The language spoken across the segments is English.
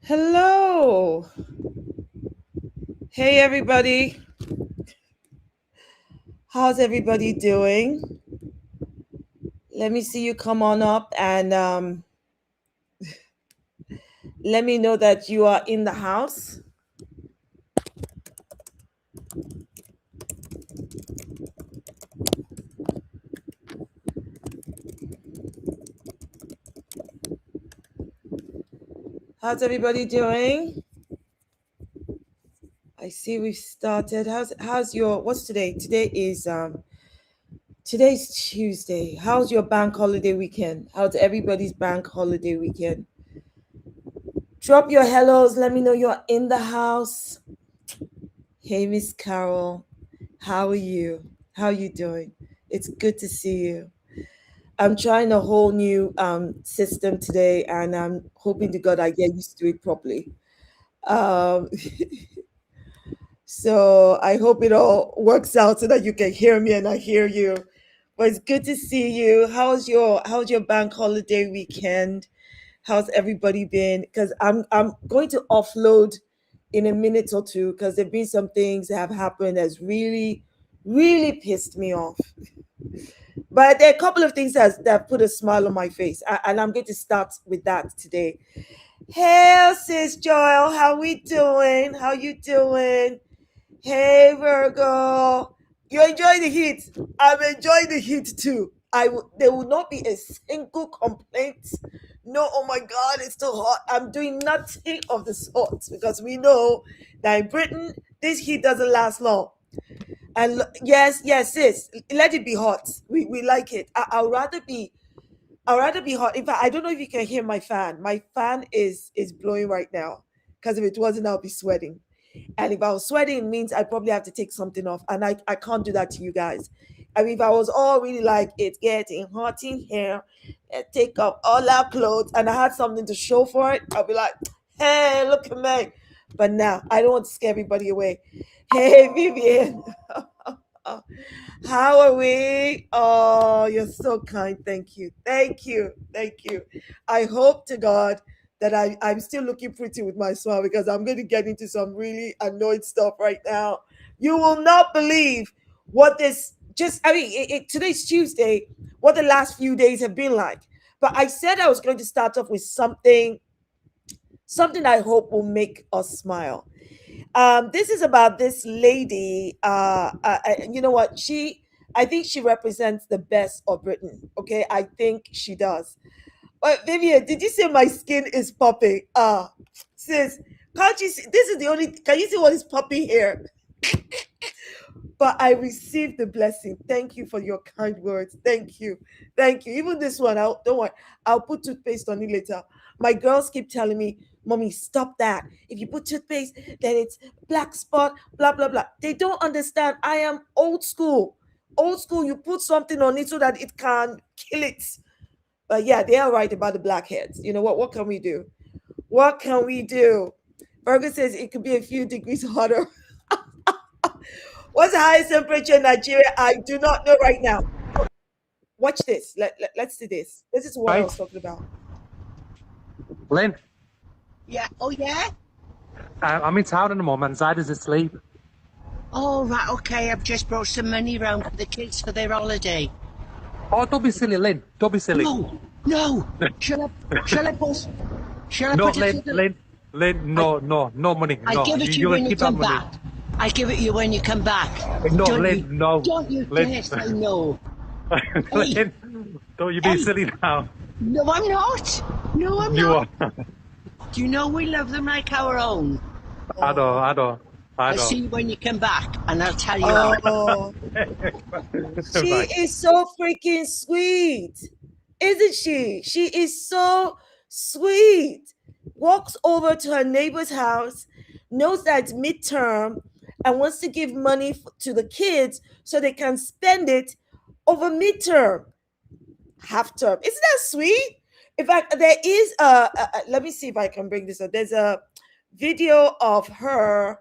Hello. Hey, everybody. How's everybody doing? Let me see you come on up and let me know that you are in the house. How's everybody doing? I see we've started. How's your what's today? Today's Tuesday. How's your bank holiday weekend? How's everybody's bank holiday weekend? Drop your hellos. Let me know you're in the house. Hey, Miss Carol. How are you? How you doing? It's good to see you. I'm trying a whole new system today, and I'm hoping to God I get used to it properly. Um, so I hope it all works out so that you can hear me and I hear you. But it's good to see you. How's your bank holiday weekend? How's everybody been? Because I'm going to offload in a minute or two because there've been some things that have happened that's really pissed me off. But there are a couple of things that put a smile on my face, and I'm going to start with that today. Hey, sis Joel, how we doing? How you doing? Hey, Virgo, you enjoy the heat. I'm enjoying the heat too. There will not be a single complaint. No, oh my God, it's too hot. I'm doing nothing of the sort because we know that in Britain this heat doesn't last long. And yes, sis, let it be hot. We like it. I'd rather be hot. In fact, I don't know if you can hear my fan. My fan is blowing right now because if it wasn't, I'll be sweating. And if I was sweating, it means I probably have to take something off, and I can't do that to you guys. I mean, if I was all really like it's getting hot in here, take off all our clothes, and I had something to show for it, I'll be like, hey, look at me. But now I don't want to scare everybody away. Hey, Vivian. How are we? Oh, you're so kind. Thank you. Thank you. Thank you. I hope to God that I'm still looking pretty with my smile because I'm going to get into some really annoyed stuff right now. You will not believe what this I mean, today's Tuesday, what the last few days have been like. But I said I was going to start off with something I hope will make us smile. This is about this lady. You know what? I think she represents the best of Britain. Okay, I think she does. But Vivian, did you say my skin is popping? Sis, can't you see? This is the only. Can you see what is popping here? But I received the blessing. Thank you for your kind words. Thank you. Thank you. Even this one, don't worry. I'll put toothpaste on it later. My girls keep telling me, Mommy, stop that. If you put toothpaste, then it's black spot, blah, blah, blah. They don't understand. I am old school. Old school, you put something on it so that it can kill it. But yeah, they are right about the blackheads. You know what? What can we do? What can we do? Virgo says it could be a few degrees hotter. What's the highest temperature in Nigeria? I do not know right now. Watch this. Let's see this. This is what I Right, was talking about. Lynn, Yeah. Oh, yeah? I'm in town in the moment. Zad is asleep. Oh, right. Okay. I've just brought some money round for the kids for their holiday. Oh, don't be silly, Lynn. Don't be silly. No, no. Shall I put, shall I No, put it Lynn, to the, Lynn, Lynn, I, no money. I No, give it to you you're when gonna you keep that come money. back. I give it you when you come back. No, Don't Lynn, you, no. don't you Lynn, dare say no. Hey, Lynn, don't you be hey. silly now. No, I'm not. No, I'm You not. are. Do you know we love them like our own? I know, Oh, I know, I I'll see know. you when you come back and I'll tell you how. oh, she Right. is so freaking sweet, isn't she? She is so sweet. Walks over to her neighbor's house, knows that it's midterm, and wants to give money to the kids so they can spend it over midterm, half term. Isn't that sweet? In fact, there is let me see if I can bring this up. There's a video of her.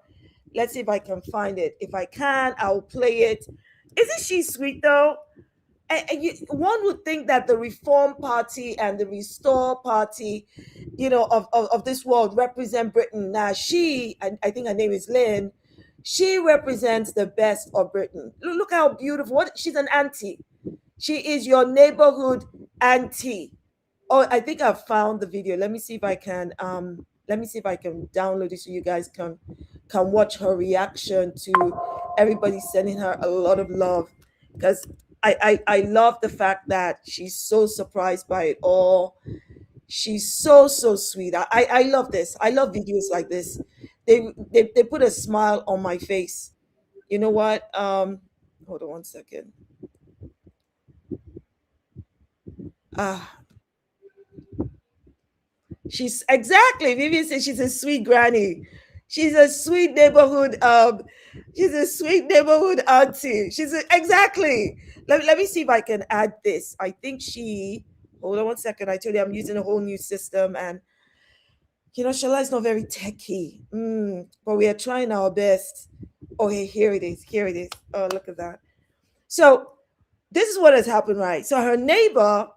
Let's see if I can find it. If I can, I'll play it. Isn't she sweet though? One would think that the Reform Party and the Restore Party, of this world represent Britain. Now I think her name is Lynn. She represents the best of Britain. Look how beautiful. She's an auntie. She is your neighborhood auntie. Oh, I think I've found the video. Let me see if I can download it so you guys can watch her reaction to everybody sending her a lot of love. Because I love the fact that she's so surprised by it all. She's so sweet. I love this. I love videos like this. They put a smile on my face. You know what? Hold on one second. She's exactly. Vivian says she's a sweet granny. She's a sweet neighborhood. She's a sweet neighborhood auntie. Exactly. Let me see if I can add this. I think she. Hold on one second. I told you I'm using a whole new system, and Shola is not very techy, but we are trying our best. Oh, hey, here it is. Here it is. Oh, look at that. So this is what has happened, right? So her neighbor,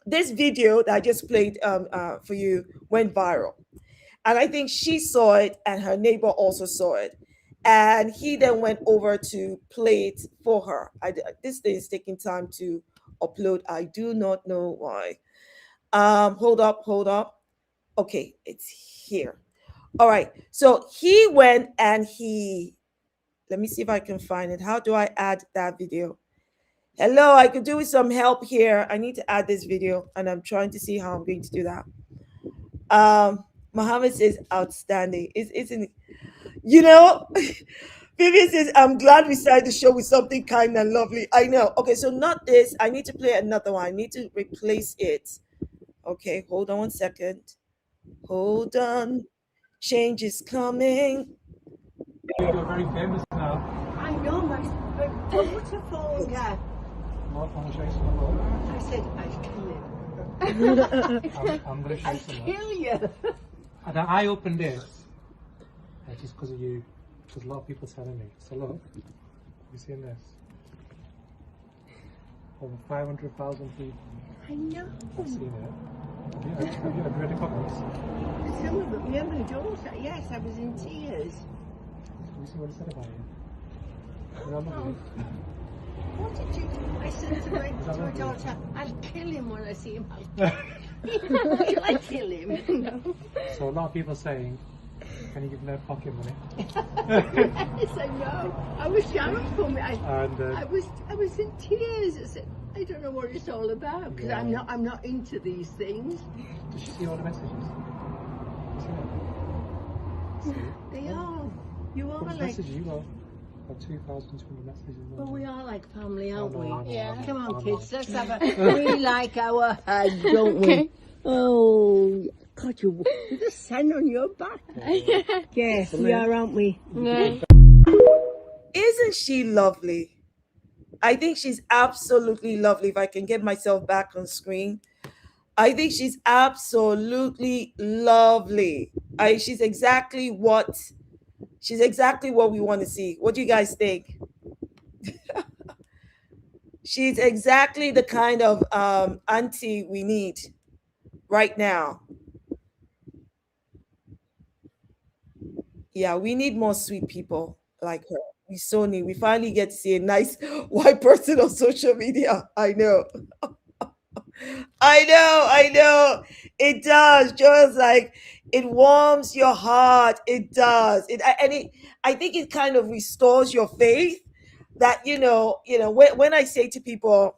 this video that I just played for you went viral. And I think she saw it and her neighbor also saw it. And he then went over to play it for her. This thing is taking time to upload. I do not know why. Hold up. Okay, it's here. All right. So he went and let me see if I can find it. How do I add that video? Hello, I could do with some help here. I need to add this video and I'm trying to see how I'm going to do that. Mohammed says outstanding. Isn't Vivian says, I'm glad we started the show with something kind and lovely. I know. Okay, so not this. I need to play another one. I need to replace it. Okay, hold on one second. Hold on. Change is coming. You're very famous now. I know, but waterfall, yeah. More conversation about. I said, I'd kill him. I'm going to show you I'd something. kill you. And I opened this just because of you, because a lot of people telling me. So look, you seen this? Over 500,000 people I know. have seen it. Have you read the comments? Some of them, yeah, my daughter, yes, I was in tears. Have you seen what it said about you? You love you. What did you do? I said to my daughter, I'll kill him when I see him. Will I kill him? No. So a lot of people saying, can you give them pocket money? Yes, I know. I was Sharon for me. I was in tears. I said, I don't know what it's all about because I'm not into these things. Did she see all the messages? They are. You are like. Messages you got? Got 2,200 messages. Well, we are like family, aren't we? Yeah. Come on, kids. Let's have a. We like our hug, don't we? Oh, God, you're the sun on your back. Yes, we are, aren't we? Yeah. Isn't she lovely? I think she's absolutely lovely. If I can get myself back on screen, I think she's absolutely lovely. She's exactly what we want to see. What do you guys think? She's exactly the kind of auntie we need right now. Yeah, we need more sweet people like her. We finally get to see a nice white person on social media. I know. I know. It does. Just like it warms your heart. It does. I think it kind of restores your faith that, when I say to people,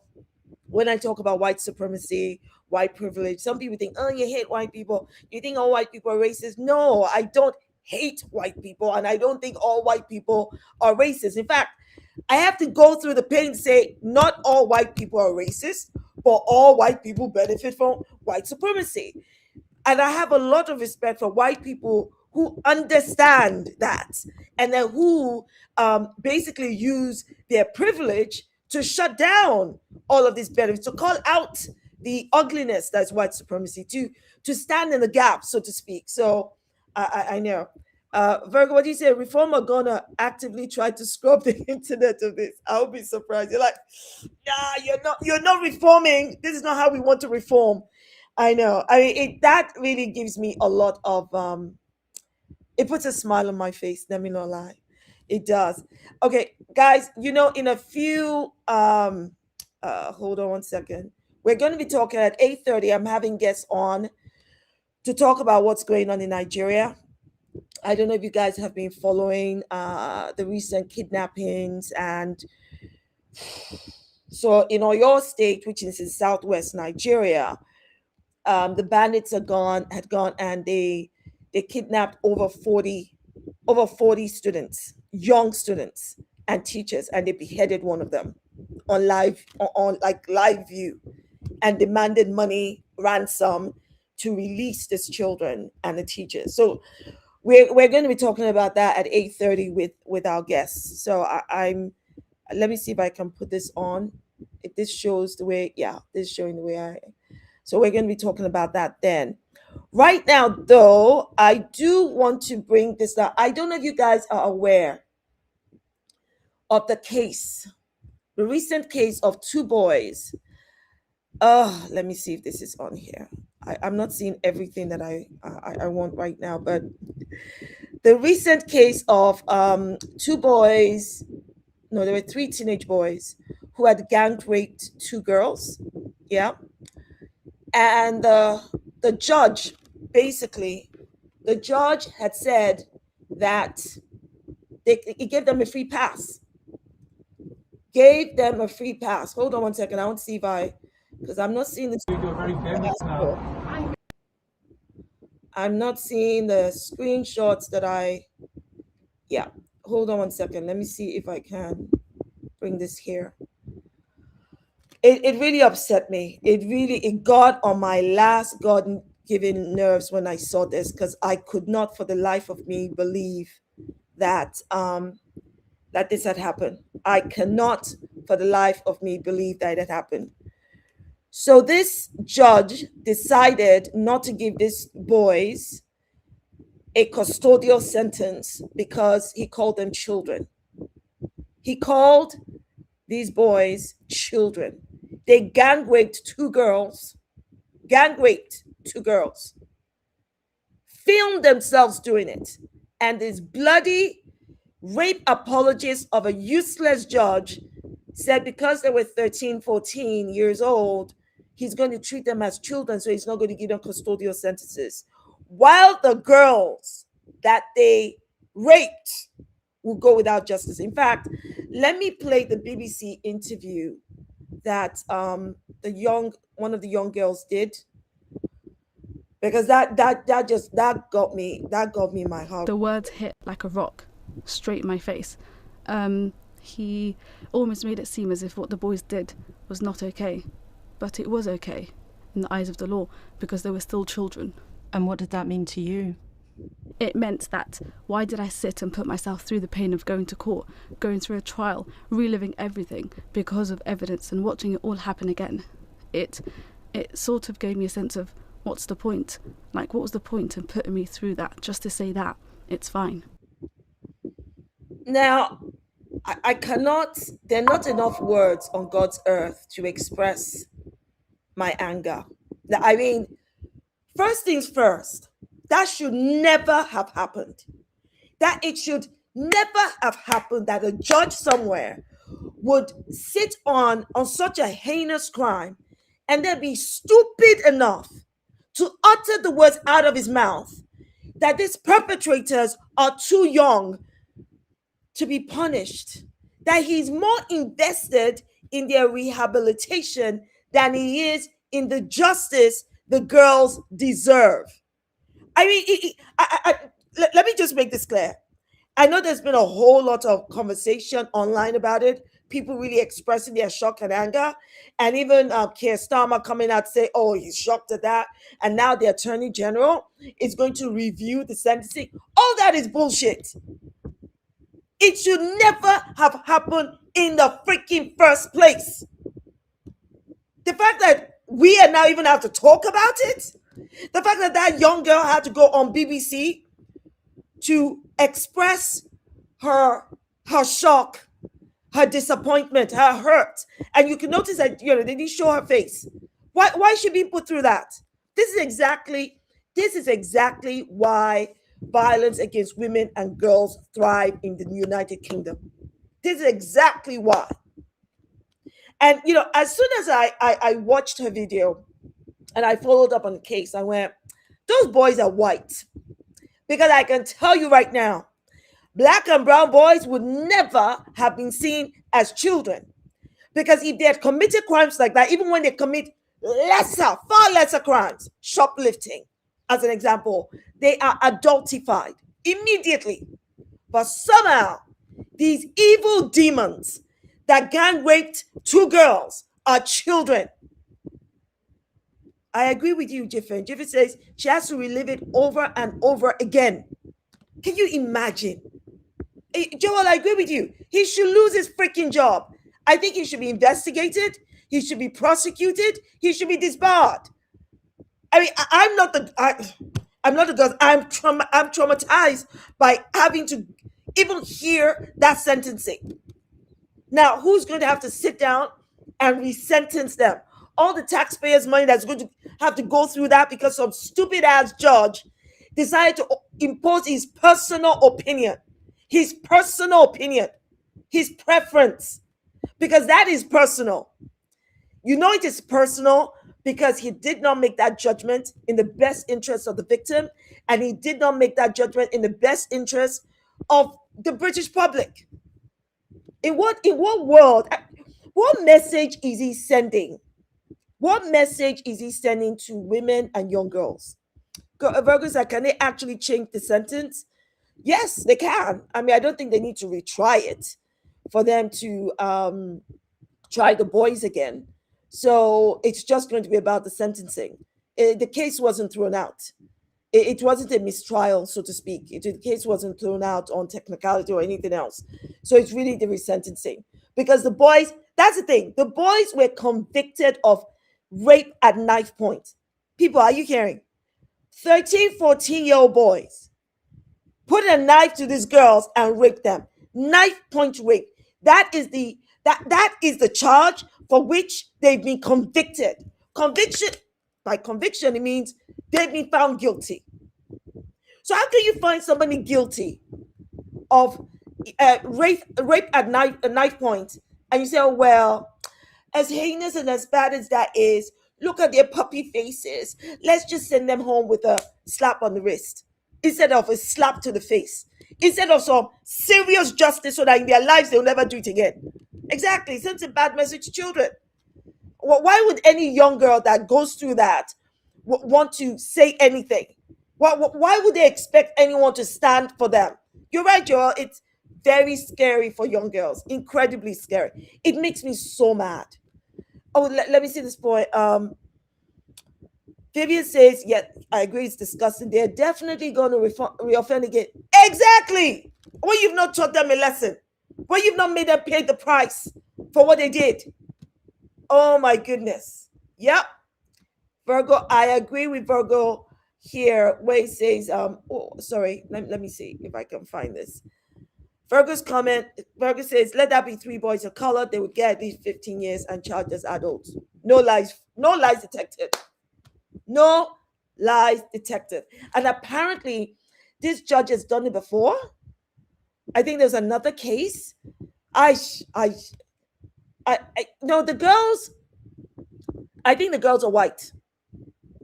when I talk about white supremacy, white privilege, some people think, oh, you hate white people. You think all white people are racist? No, I don't hate white people. And I don't think all white people are racist. In fact, I have to go through the pain and say, not all white people are racist, but all white people benefit from white supremacy. And I have a lot of respect for white people who understand that, and then who basically use their privilege to shut down all of these benefits, to call out the ugliness that's white supremacy, to stand in the gap, so to speak. So I know. Virgo, what do you say? Reform are gonna actively try to scrub the internet of this. I'll be surprised. You're like, nah, you're not reforming. This is not how we want to reform. I know. I mean, that really gives me a lot of it puts a smile on my face, let me not lie. It does. Okay, guys, in a few hold on one second. We're going to be talking at 8:30. I'm having guests on to talk about what's going on in Nigeria. I don't know if you guys have been following the recent kidnappings. And so in Oyo State, which is in southwest Nigeria, the bandits had gone, and they kidnapped over 40 students, young students and teachers, and they beheaded one of them on like live view, and demanded money ransom to release these children and the teachers. So we're going to be talking about that at 8:30 with our guests. So I'm let me see if I can put this on. If this shows the way, yeah, this is showing the way I. So we're going to be talking about that then. Right now, though, I do want to bring this up. I don't know if you guys are aware of the recent case of two boys. Let me see if this is on here. I'm not seeing everything that I want right now, but the recent case of two boys, no, there were three teenage boys who had gang raped two girls. Yeah. And the judge, basically, the judge had said that he gave them a free pass. Gave them a free pass. Hold on one second. I want to see if because I'm not seeing this. You're very famous now. I'm not seeing the screenshots yeah. Hold on one second. Let me see if I can bring this here. It really upset me. It got on my last God-given nerves when I saw this, because I could not for the life of me believe that that this had happened. I cannot for the life of me believe that it had happened. So this judge decided not to give these boys a custodial sentence because he called them children. He called these boys children. They gang raped two girls, filmed themselves doing it. And this bloody rape apologist of a useless judge said because they were 13, 14 years old, he's going to treat them as children, so he's not going to give them custodial sentences. While the girls that they raped will go without justice. In fact, let me play the BBC interview that one of the young girls did, because that got me in my heart. The words hit like a rock straight in my face. He almost made it seem as if what the boys did was not okay, but it was okay in the eyes of the law because they were still children. And what did that mean to you? It meant that why did I sit and put myself through the pain of going to court, going through a trial, reliving everything because of evidence and watching it all happen again? It sort of gave me a sense of what's the point? Like, what was the point in putting me through that just to say that it's fine? Now, I cannot, there are not enough words on God's earth to express my anger. I mean, first things first, that should never have happened. That it should never have happened that a judge somewhere would sit on such a heinous crime and then be stupid enough to utter the words out of his mouth that these perpetrators are too young to be punished, that he's more invested in their rehabilitation than he is in the justice the girls deserve. I mean, let me just make this clear. I know there's been a whole lot of conversation online about it. people really expressing their shock and anger, and even Keir Starmer coming out say, "Oh, he's shocked at that," and now the Attorney General is going to review the sentencing. All that is bullshit. It should never have happened in the freaking first place. The fact that we are now even have to talk about it, the fact that that young girl had to go on BBC to express her shock, her disappointment, her hurt, and you can notice that they didn't show her face. Why should be put through that? This is exactly why violence against women and girls thrive in the United Kingdom. This is exactly why. And as soon as I watched her video and I followed up on the case, I went, those boys are white. Because I can tell you right now, black and brown boys would never have been seen as children. Because if they had committed crimes like that, even when they commit far lesser crimes, shoplifting, as an example, they are adultified immediately. But somehow, these evil demons that gang raped 2 girls are children. I agree with you, Jiffin. Jiffin says she has to relive it over and over again. Can you imagine? Joel, I agree with you. He should lose his freaking job. I think he should be investigated. He should be prosecuted. He should be disbarred. I mean, I'm not the girl. I'm traumatized by having to even hear that sentencing. Now, who's going to have to sit down and resentence them? All the taxpayers' money that's going to have to go through that because some stupid ass judge decided to impose his personal opinion, his preference, because that is personal. It is personal because he did not make that judgment in the best interest of the victim, and he did not make that judgment in the best interest of the British public. In what world? What message is he sending? What message is he sending to women and young girls? Virgo said, can they actually change the sentence? Yes, they can. I mean, I don't think they need to retry it for them to try the boys again. So it's just going to be about the sentencing. The case wasn't thrown out. It wasn't a mistrial, so to speak. The case wasn't thrown out on technicality or anything else. So it's really the resentencing. Because the boys, that's the thing. The boys were convicted of rape at knife point. People, are you hearing? 13, 14-year-old boys put a knife to these girls and raped them. Knife point rape. That is the charge for which they've been convicted. By conviction, it means they've been found guilty. So how can you find somebody guilty of rape at knife point, and you say, oh, well, as heinous and as bad as that is, look at their puppy faces. Let's just send them home with a slap on the wrist instead of a slap to the face, instead of some serious justice so that in their lives they'll never do it again. Exactly. It sends a bad message to children. Why would any young girl that goes through that want to say anything? Why would they expect anyone to stand for them? You're right, Joel. It's very scary for young girls. Incredibly scary. It makes me so mad. Oh, let me see this point. Vivian says, yeah, I agree, it's disgusting. They're definitely going to reoffend again. Exactly. When you've not taught them a lesson. When you've not made them pay the price for what they did. Oh, my goodness. Yep. Virgo, I agree with Virgo here where he says, let me see if I can find this. Virgo's comment, Virgo says, let that be 3 boys of color. They would get at least 15 years and charged as adults. No lies detected. No lies detected. And apparently, this judge has done it before. I think there's another case. No, the girls, I think the girls are white.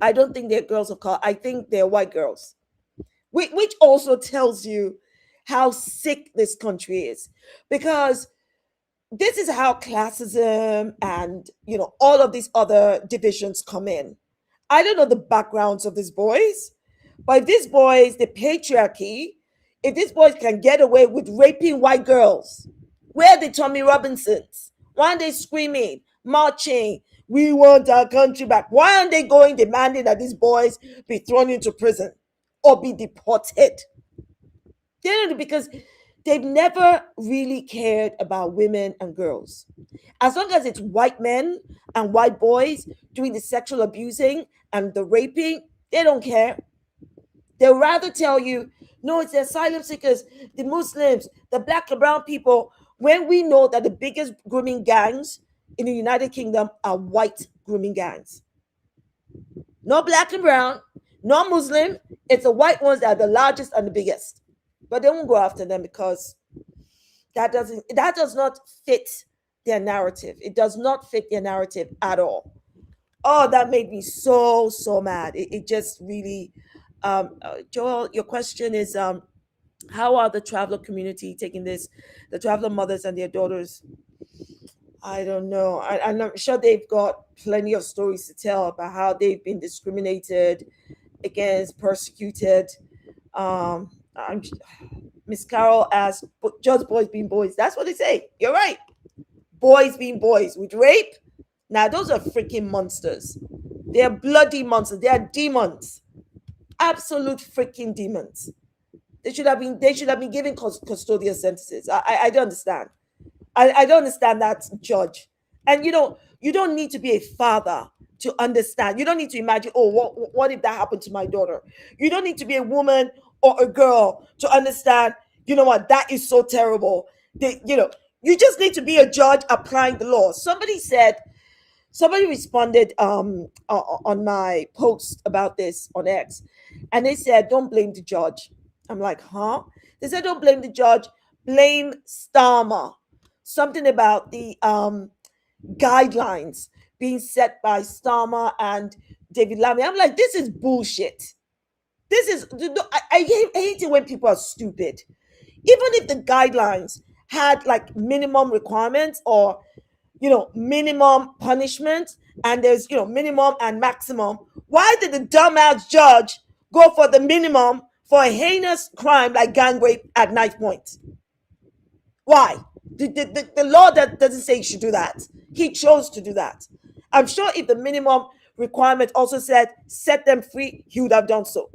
I don't think they're girls of color. I think they're white girls, which also tells you how sick this country is, because this is how classism and all of these other divisions come in. I don't know the backgrounds of these boys, but if these boys, the patriarchy, if these boys can get away with raping white girls, Where are the Tommy Robinsons? Why aren't they screaming, marching? We want our country back. Why aren't they going demanding that these boys be thrown into prison or be deported? They don't, because they've never really cared about women and girls. As long as it's white men and white boys doing the sexual abusing and the raping, they don't care. They'll rather tell you, no, it's the asylum seekers, the Muslims, the black and brown people, when we know that the biggest grooming gangs in the United Kingdom are white grooming gangs. No black and brown, no Muslim. It's the white ones that are the largest and the biggest. But they won't go after them because that does not fit their narrative. It does not fit their narrative at all. Oh, that made me so mad. It just really Joel, your question is how are the traveler community taking this, the traveler mothers and their daughters? I don't know. I'm sure they've got plenty of stories to tell about how they've been discriminated against, persecuted. I'm Miss Carol asked, just boys being boys. That's what they say. You're right. Boys being boys with rape. Now those are freaking monsters. They're bloody monsters. They are demons. Absolute freaking demons. They should have been given custodial sentences. I don't understand. I don't understand that, judge. And you don't need to be a father to understand. You don't need to imagine, oh, what if that happened to my daughter? You don't need to be a woman or a girl to understand, you know what, that is so terrible. You just need to be a judge applying the law. Somebody responded on my post about this on X, and they said, don't blame the judge. I'm like, huh? They said, don't blame the judge, blame Starmer. Something about the guidelines being set by Starmer and David Lammy. I'm like, this is bullshit. This is, I hate it when people are stupid. Even if the guidelines had like minimum requirements or minimum punishment, and there's minimum and maximum, why did the dumbass judge go for the minimum for a heinous crime like gang rape at knife point? Why? The law that doesn't say he should do that. He chose to do that. I'm sure if the minimum requirement also said set them free, he would have done so.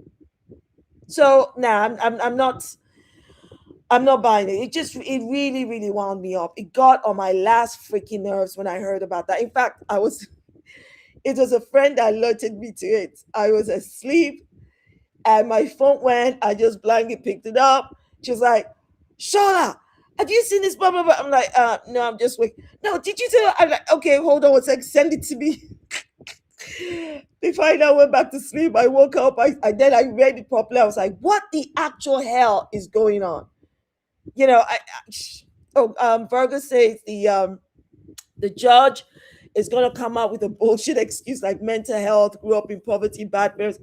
So now I'm not buying it. It really wound me up. It got on my last freaking nerves when I heard about that. In fact, it was a friend that alerted me to it. I was asleep and my phone went. I just blindly picked it up. She was like, Shola, have you seen this? Blah, blah, blah. I'm like, no, I'm just waiting. No, did you tell? I'm like, okay, hold on one sec. Send it to me. Before I now went back to sleep, I woke up. Then I read it properly. I was like, what the actual hell is going on? Virgo says the judge is gonna come out with a bullshit excuse like mental health, grew up in poverty, bad parents.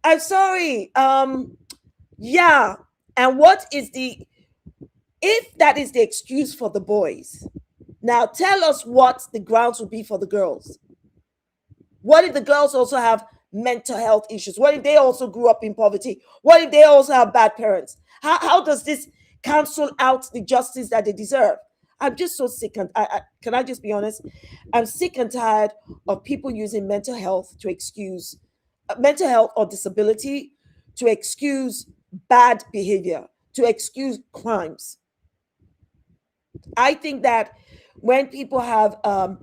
I'm sorry. Yeah. And what is if that is the excuse for the boys, now tell us what the grounds would be for the girls. What if the girls also have mental health issues? What if they also grew up in poverty? What if they also have bad parents? How does this cancel out the justice that they deserve? I'm just so sick. And can I just be honest? I'm sick and tired of people using mental health to excuse mental health or disability to excuse bad behavior, to excuse crimes. I think that when people have a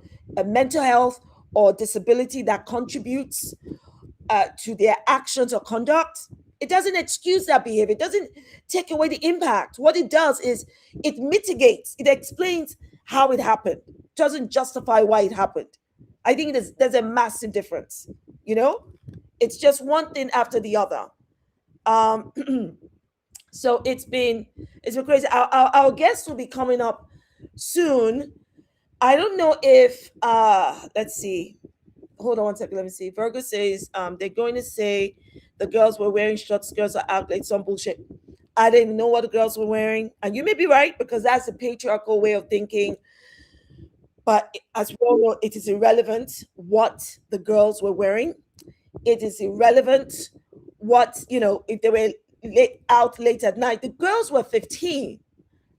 mental health or disability that contributes to their actions or conduct, it doesn't excuse that behavior. It doesn't take away the impact. What it does is it mitigates, it explains how it happened. It doesn't justify why it happened. I think there's a massive difference. It's just one thing after the other. So it's been crazy. Our guests will be coming up soon. I don't know if let's see. Hold on one second. Let me see. Virgo says they're going to say the girls were wearing short skirts or act like some bullshit. I didn't even know what the girls were wearing. And you may be right, because that's a patriarchal way of thinking. But as we all know, it is irrelevant what the girls were wearing. It is irrelevant what, if they were out late at night. The girls were 15.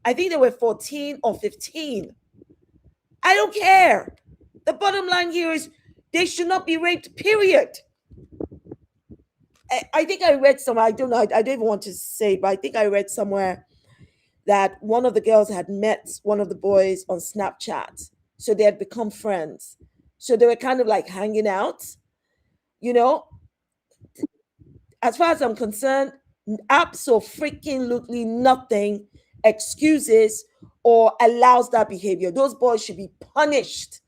I think they were 14 or 15. I don't care. The bottom line here is they should not be raped, period. I think I read somewhere, I don't know, I don't even want to say it, but I think I read somewhere that one of the girls had met one of the boys on Snapchat. So they had become friends. So they were kind of like hanging out, you know. As far as I'm concerned, absolutely nothing excuses or allows that behavior. Those boys should be punished.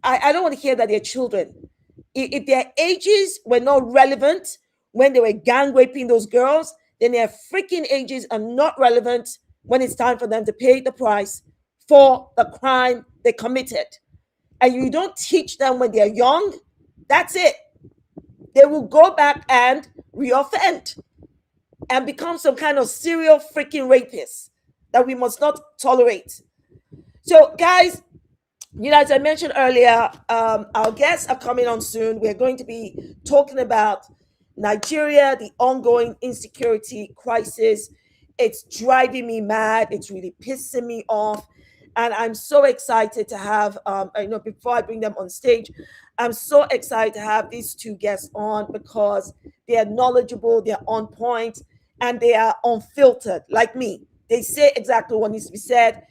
I don't want to hear that they're children. If their ages were not relevant when they were gang raping those girls, then their freaking ages are not relevant when it's time for them to pay the price for the crime they committed. And you don't teach them when they're young, that's it. They will go back and reoffend and become some kind of serial freaking rapist that we must not tolerate. So, guys, as I mentioned earlier, our guests are coming on soon. We're going to be talking about Nigeria, the ongoing insecurity crisis. It's driving me mad. It's really pissing me off. And I'm so excited to have, before I bring them on stage, I'm so excited to have these two guests on because they are knowledgeable, they're on point, and they are unfiltered, like me. They say exactly what needs to be said.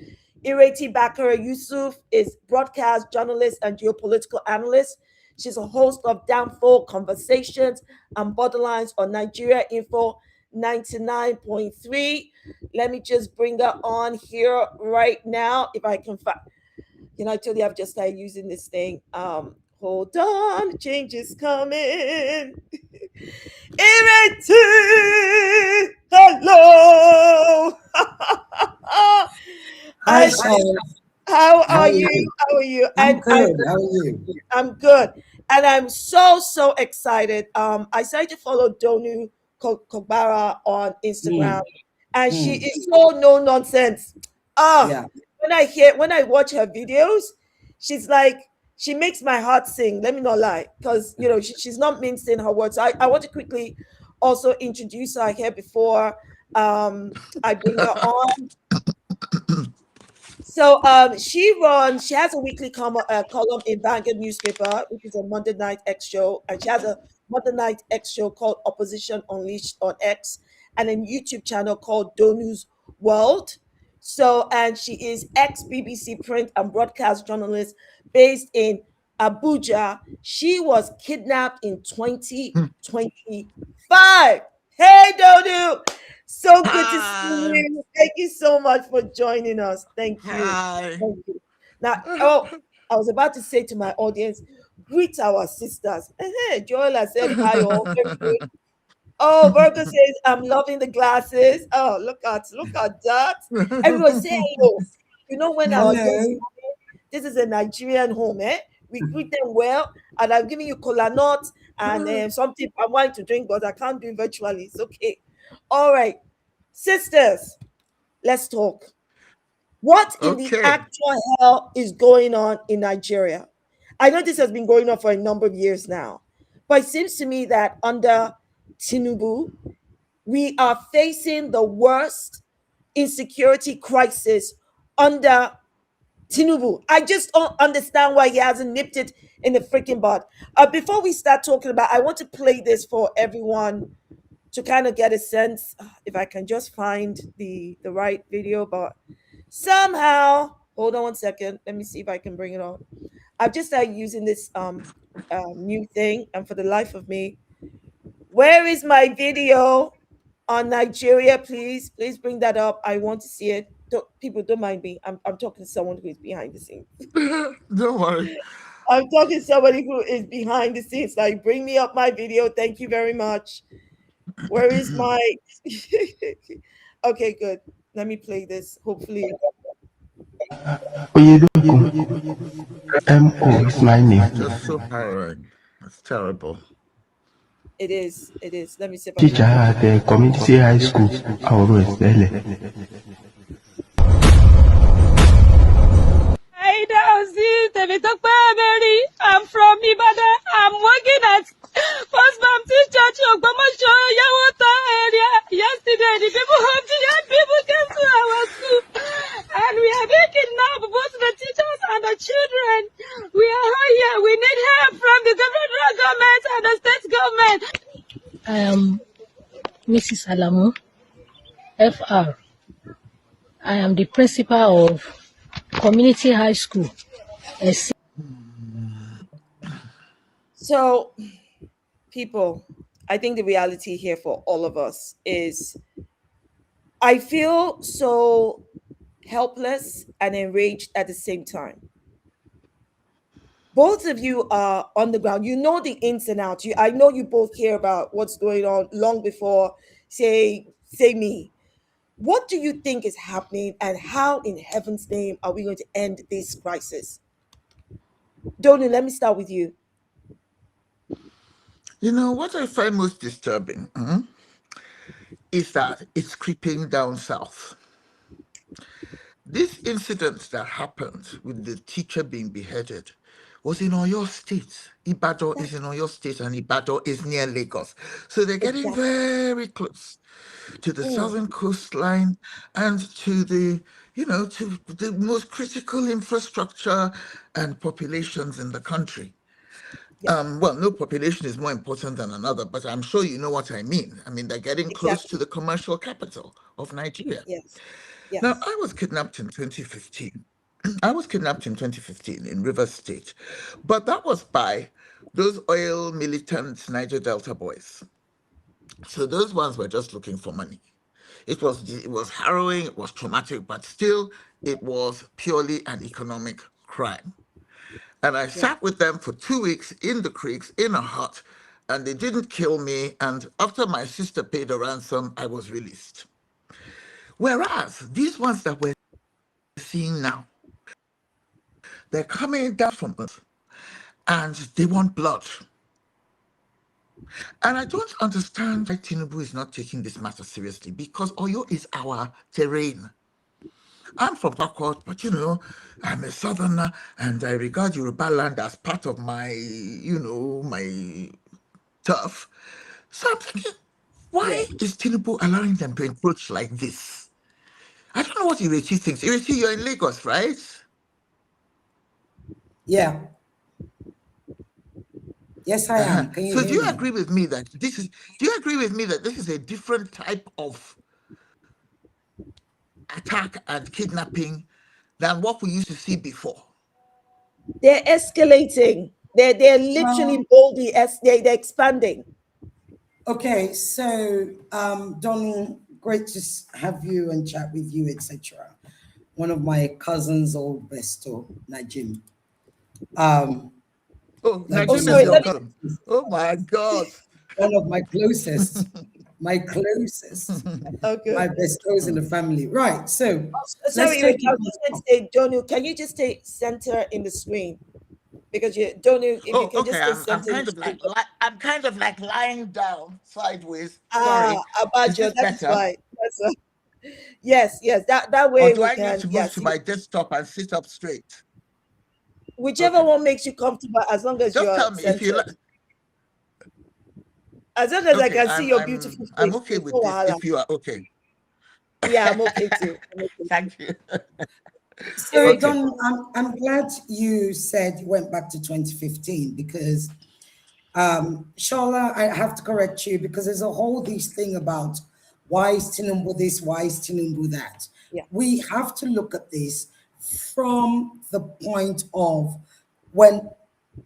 Ireti Bakare-Yusuf is broadcast journalist and geopolitical analyst. She's a host of Downfall Conversations and Borderlines on Nigeria Info 99.3. Let me just bring her on here right now. If I can find, I told you I've just started using this thing. Hold on, change is coming. Ireti, hello. Hi, Shola. How are you? How are you? I'm good. How are you? I'm good. And I'm so excited. I started to follow Donu Kogbara on Instagram. And she is so no nonsense. Yeah. When I watch her videos, she's like, she makes my heart sing. Let me not lie. Because she's not mincing her words. I want to quickly also introduce her here before I bring her on. So she has a weekly column in Vanguard newspaper, which is a Monday Night X show, and she has a Monday Night X show called Opposition Unleashed on X, and a YouTube channel called Donu's World. So, and she is ex-BBC print and broadcast journalist based in Abuja. She was kidnapped in 2025. Hey, Donu! So good to see you. Thank you so much for joining us. Thank you. Hi. Thank you. Now, I was about to say to my audience, greet our sisters. Joella said hi. Oh, Virgo says, I'm loving the glasses. Oh, look at that. Everyone say hello. When I was saying, this is a Nigerian home, we greet them well, and I'm giving you cola nuts and something I want to drink, but I can't do it virtually. It's okay. All right, sisters, let's talk. What in the actual hell is going on in Nigeria? I know this has been going on for a number of years now, but it seems to me that under Tinubu, we are facing the worst insecurity crisis under Tinubu. I just don't understand why he hasn't nipped it in the freaking bud. Before we start talking about, I want to play this for everyone to kind of get a sense, if I can just find the right video, but somehow, hold on one second. Let me see if I can bring it on. I've just started using this new thing, and for the life of me, where is my video on Nigeria? Please bring that up. I want to see it. People don't mind me. I'm talking to someone who is behind the scenes. Don't worry. I'm talking to somebody who is behind the scenes. Like, bring me up my video. Thank you very much. Where is my okay, good. Let me play this. Hopefully. M.O. is my name. Just so tiring. It's terrible. It is. Let me see if Teacher at the community high school, Auro Estelle. I'm from Ibadan. I'm working at First Baptist Church of Yawata area. Yesterday, the people came to our school. Mrs. Alamu, FR. I am the principal of Community High School. So, people, I think the reality here for all of us is I feel so helpless and enraged at the same time. Both of you are on the ground. You know the ins and outs. I know you both hear about what's going on long before, say me. What do you think is happening, and how in heaven's name are we going to end this crisis? Donu, let me start with you. You know, what I find most disturbing is that it's creeping down south. This incident that happened with the teacher being beheaded was in Oyo State. Ibadan is in Oyo State, and Ibadan is near Lagos. So they're getting very close to the southern coastline and to the, to the most critical infrastructure and populations in the country. Well, no population is more important than another, but I'm sure you know what I mean. I mean, they're getting close to the commercial capital of Nigeria. Yes. Now, I was kidnapped in 2015. I was kidnapped in 2015 in Rivers State, but that was by those oil militant Niger Delta boys. So those ones were just looking for money. It was harrowing, it was traumatic, but still, it was purely an economic crime. And I sat with them for 2 weeks in the creeks, in a hut, and they didn't kill me. And after my sister paid a ransom, I was released. Whereas these ones that we're seeing now, they're coming down from us and they want blood. And I don't understand why Tinubu is not taking this matter seriously, because Oyo is our terrain. I'm from Pakot, but I'm a southerner and I regard Yoruba land as part of my, my turf. So I'm thinking, why is Tinubu allowing them to encroach like this? I don't know what Ireti thinks. Ireti, you're in Lagos, right? Yeah. Yes, I am. Can you so hear do you me? agree with me that this is a different type of attack and kidnapping than what we used to see before? They're escalating. They're literally boldly they're expanding. Okay, so Don, great to have you and chat with you, etc. One of my cousins, old besto, Najim. Najim is your cousin. Oh my God. One of my closest. My closest. Okay. My bestos in the family. Right. So sorry, I was just going to say, Donu, can you just stay center in the screen? Because Donu, if you can just stay center in the screen. I'm kind of like lying down sideways. Sorry. Abajo, that's why. That's why. Yes. That way or do I need to move to my desktop and sit up straight? Whichever one makes you comfortable, as long as just you're tell me centered. if you like. As long as I can see your beautiful face. I'm okay with this if you are okay. Yeah, I'm okay too. Thank you. So, Don, I'm glad you said you went back to 2015 because, Shola, I have to correct you because there's a whole thing about why is Tinubu this, why is Tinubu that. Yeah. We have to look at this from the point of when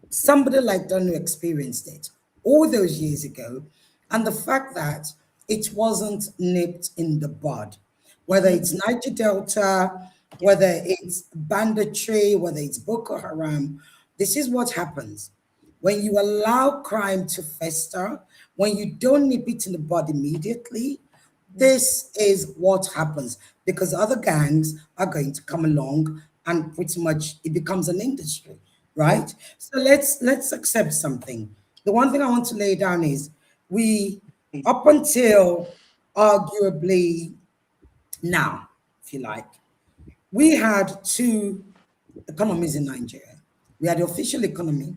somebody like Donu experienced it all those years ago, and the fact that it wasn't nipped in the bud, whether it's Niger Delta, whether it's banditry, whether it's Boko Haram. This is what happens when you allow crime to fester, when you don't nip it in the bud immediately. This is what happens because other gangs are going to come along and pretty much it becomes an industry, right? So let's accept something. The one thing I want to lay down is we, up until arguably now, if you like, we had two economies in Nigeria. We had the official economy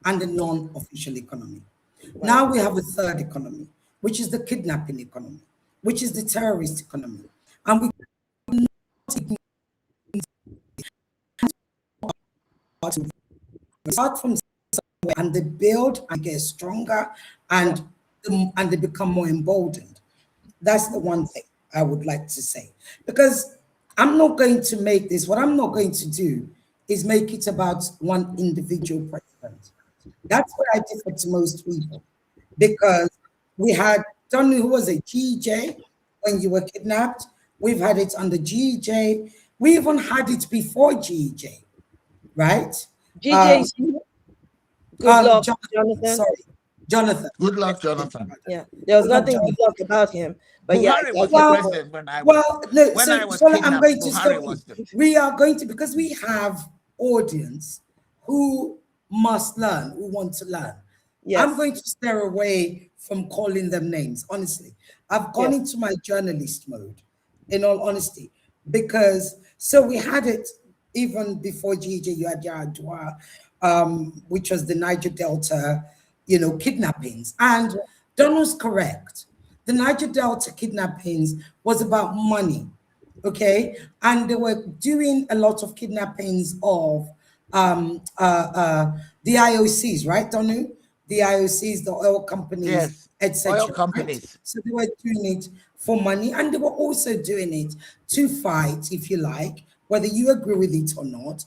and the non-official economy. Now we have a third economy, which is the kidnapping economy, which is the terrorist economy. And we start from somewhere and they build and get stronger and they become more emboldened. That's the one thing I would like to say. Because I'm not going to make this, what I'm not going to do is make it about one individual president. That's what I differ to most people. Because we had Donu, who was a GJ when you were kidnapped. We've had it under GJ. We even had it before GJ, right? GJ, good luck, Jonathan. Sorry, Jonathan. Good luck, Jonathan. Yeah, there was Good luck, nothing good luck about him. But yeah, Buhari was the Well, president when I was well, no, when so, I was so I'm kidnapped. going to Buhari stop was you. the We are going to, because we have audience who must learn, who want to learn. yes. I'm going to steer away from calling them names, honestly. I've gone Yes. into my journalist mode, in all honesty, because so we had it even before GJ, you had Yaradua, which was the Niger Delta, kidnappings. And Donald's correct. The Niger Delta kidnappings was about money, okay? And they were doing a lot of kidnappings of the IOCs, right, Donu? The IOCs, the oil companies, yes, etc. oil Right? companies. So they were doing it for money, and they were also doing it to fight, if you like, whether you agree with it or not,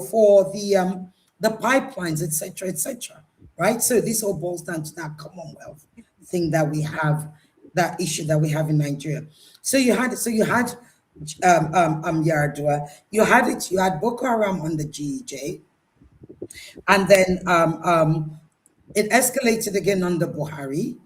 for the pipelines, etc., etc. Right? So this all boils down to that Commonwealth thing that we have, that issue that we have in Nigeria. So you had Yaradua, you had Boko Haram on the GEJ, and then it escalated again under Buhari,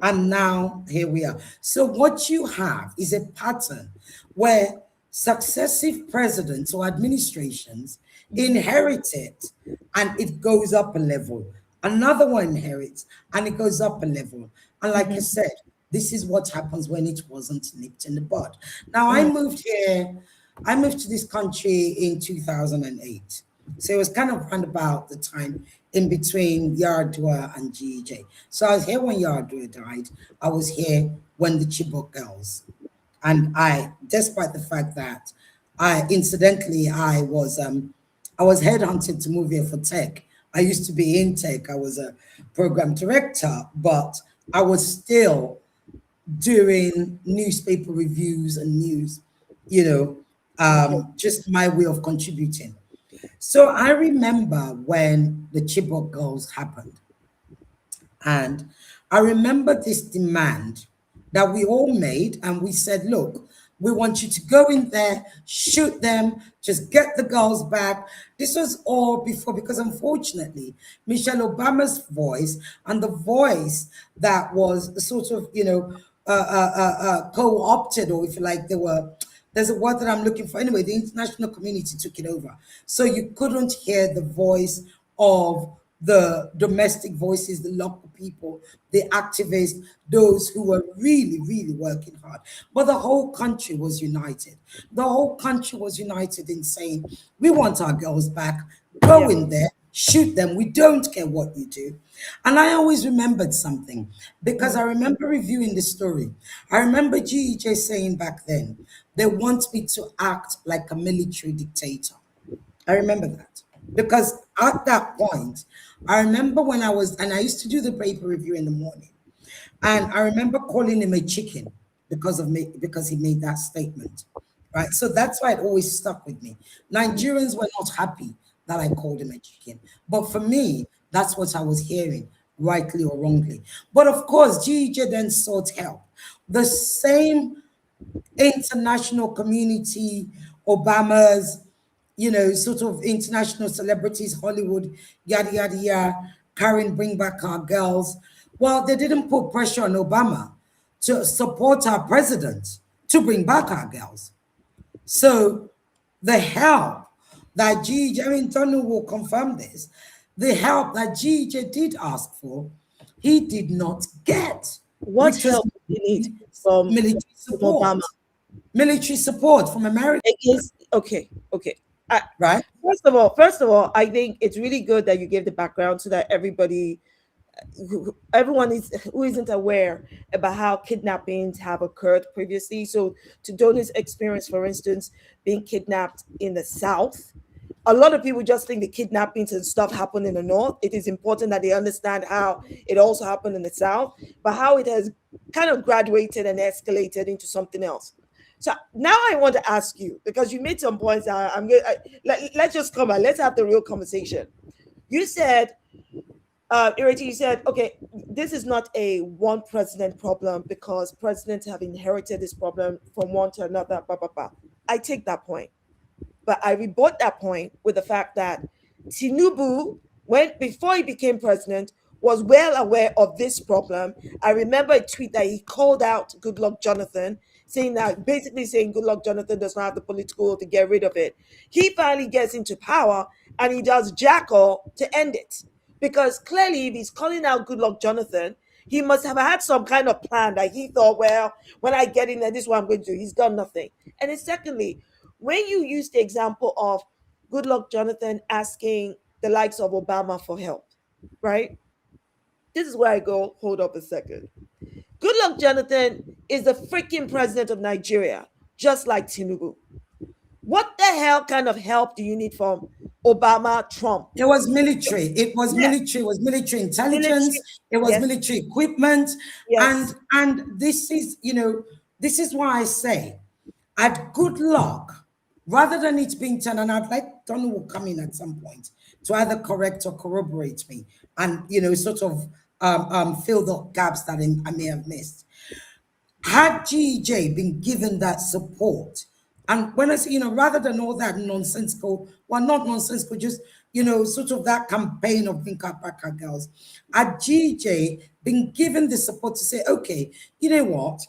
and now here we are. So what you have is a pattern where successive presidents or administrations inherit it, and it goes up a level. Another one inherits, and it goes up a level. And like I said, this is what happens when it wasn't nipped in the bud. Now, I moved to this country in 2008. So it was kind of around about the time in between Yaradua and GEJ. So I was here when Yaradua died. I was here when the Chibok girls. And despite the fact that I was headhunted to move here for tech. I used to be in tech. I was a program director, but I was still doing newspaper reviews and news, just my way of contributing. So I remember when the Chibok girls happened, and I remember this demand that we all made, and we said, look, we want you to go in there, shoot them, just get the girls back. This was all before, because unfortunately, Michelle Obama's voice and the voice that was sort of, co-opted, or if you like, there's a word that I'm looking for. Anyway, the international community took it over. So you couldn't hear the voice of the domestic voices, the local people, the activists, those who were really, really working hard. But the whole country was united. The whole country was united in saying, we want our girls back. Go in there, shoot them. We don't care what you do. And I always remembered something, because I remember reviewing the story. I remember GEJ saying back then, they want me to act like a military dictator. I remember that. Because at that point, I remember when I used to do the paper review in the morning, and I remember calling him a chicken because he made that statement, right? So that's why it always stuck with me. Nigerians were not happy that I called him a chicken, but for me, that's what I was hearing, rightly or wrongly. But of course, GEJ then sought help. The same international community, Obama's, sort of international celebrities, Hollywood, yada, yada, yada, Karen, bring back our girls. Well, they didn't put pressure on Obama to support our president to bring back our girls. So the help that GJ, I mean, Tony will confirm this, the help that GJ did ask for, he did not get. What help do you need from military support? Obama? Military support from America. Okay. Right. First of all, I think it's really good that you gave the background so that everyone who isn't aware about how kidnappings have occurred previously. So to Donu's experience, for instance, being kidnapped in the South, a lot of people just think the kidnappings and stuff happen in the north. It is important that they understand how it also happened in the south, but how it has kind of graduated and escalated into something else. So now I want to ask you, because you made some points. Let's just come on. Let's have the real conversation. You said, Ireti, you said, okay, this is not a one president problem because presidents have inherited this problem from one to another. Blah, blah, blah. I take that point. But I rebut that point with the fact that Tinubu, before he became president, was well aware of this problem. I remember a tweet that he called out Goodluck Jonathan, basically saying Goodluck Jonathan does not have the political will to get rid of it. He finally gets into power and he does jack all to end it. Because clearly, if he's calling out Goodluck Jonathan, he must have had some kind of plan that he thought, well, when I get in there, this is what I'm going to do. He's done nothing. And then secondly, when you use the example of Goodluck Jonathan asking the likes of Obama for help, right? This is where I go, hold up a second. Goodluck Jonathan is the freaking president of Nigeria, just like Tinubu. What the hell kind of help do you need from Obama, Trump? It was military. It was military. It was military intelligence. It was military equipment. And this is, this is why I say, at Goodluck, rather than it being turned, and I'd like Donu will come in at some point to either correct or corroborate me and, sort of fill the gaps that I may have missed. Had GEJ been given that support, and when I say, rather than all that nonsensical, well, not nonsensical, just, sort of that campaign of Think Up Back Our Girls, had GEJ been given the support to say, okay, you know what?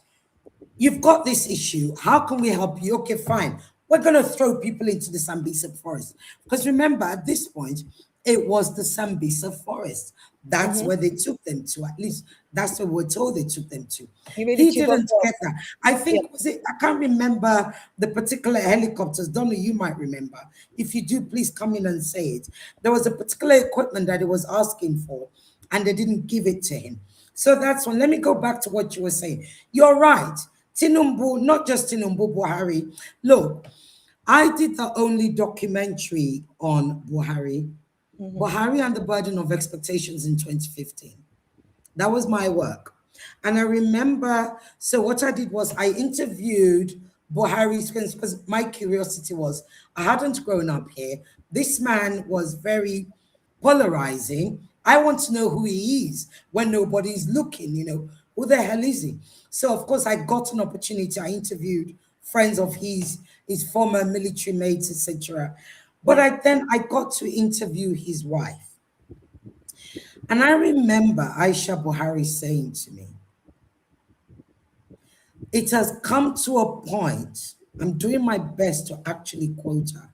You've got this issue. How can we help you? Okay, fine. We're going to throw people into the Sambisa forest. Because remember, at this point, it was the Sambisa forest. That's where they took them to. At least that's what we're told they took them to. He didn't get that. I think, I can't remember the particular helicopters. Donu, you might remember. If you do, please come in and say it. There was a particular equipment that he was asking for, and they didn't give it to him. So that's one. Let me go back to what you were saying. You're right. Tinubu, not just Tinubu, Buhari. Look, I did the only documentary on Buhari, Buhari and the Burden of Expectations in 2015. That was my work. And I remember, so what I did was I interviewed Buhari's friends because my curiosity was, I hadn't grown up here. This man was very polarizing. I want to know who he is when nobody's looking, who the hell is he? So, of course, I got an opportunity. I interviewed friends of his former military mates, etc. But I got to interview his wife. And I remember Aisha Buhari saying to me, it has come to a point, I'm doing my best to actually quote her,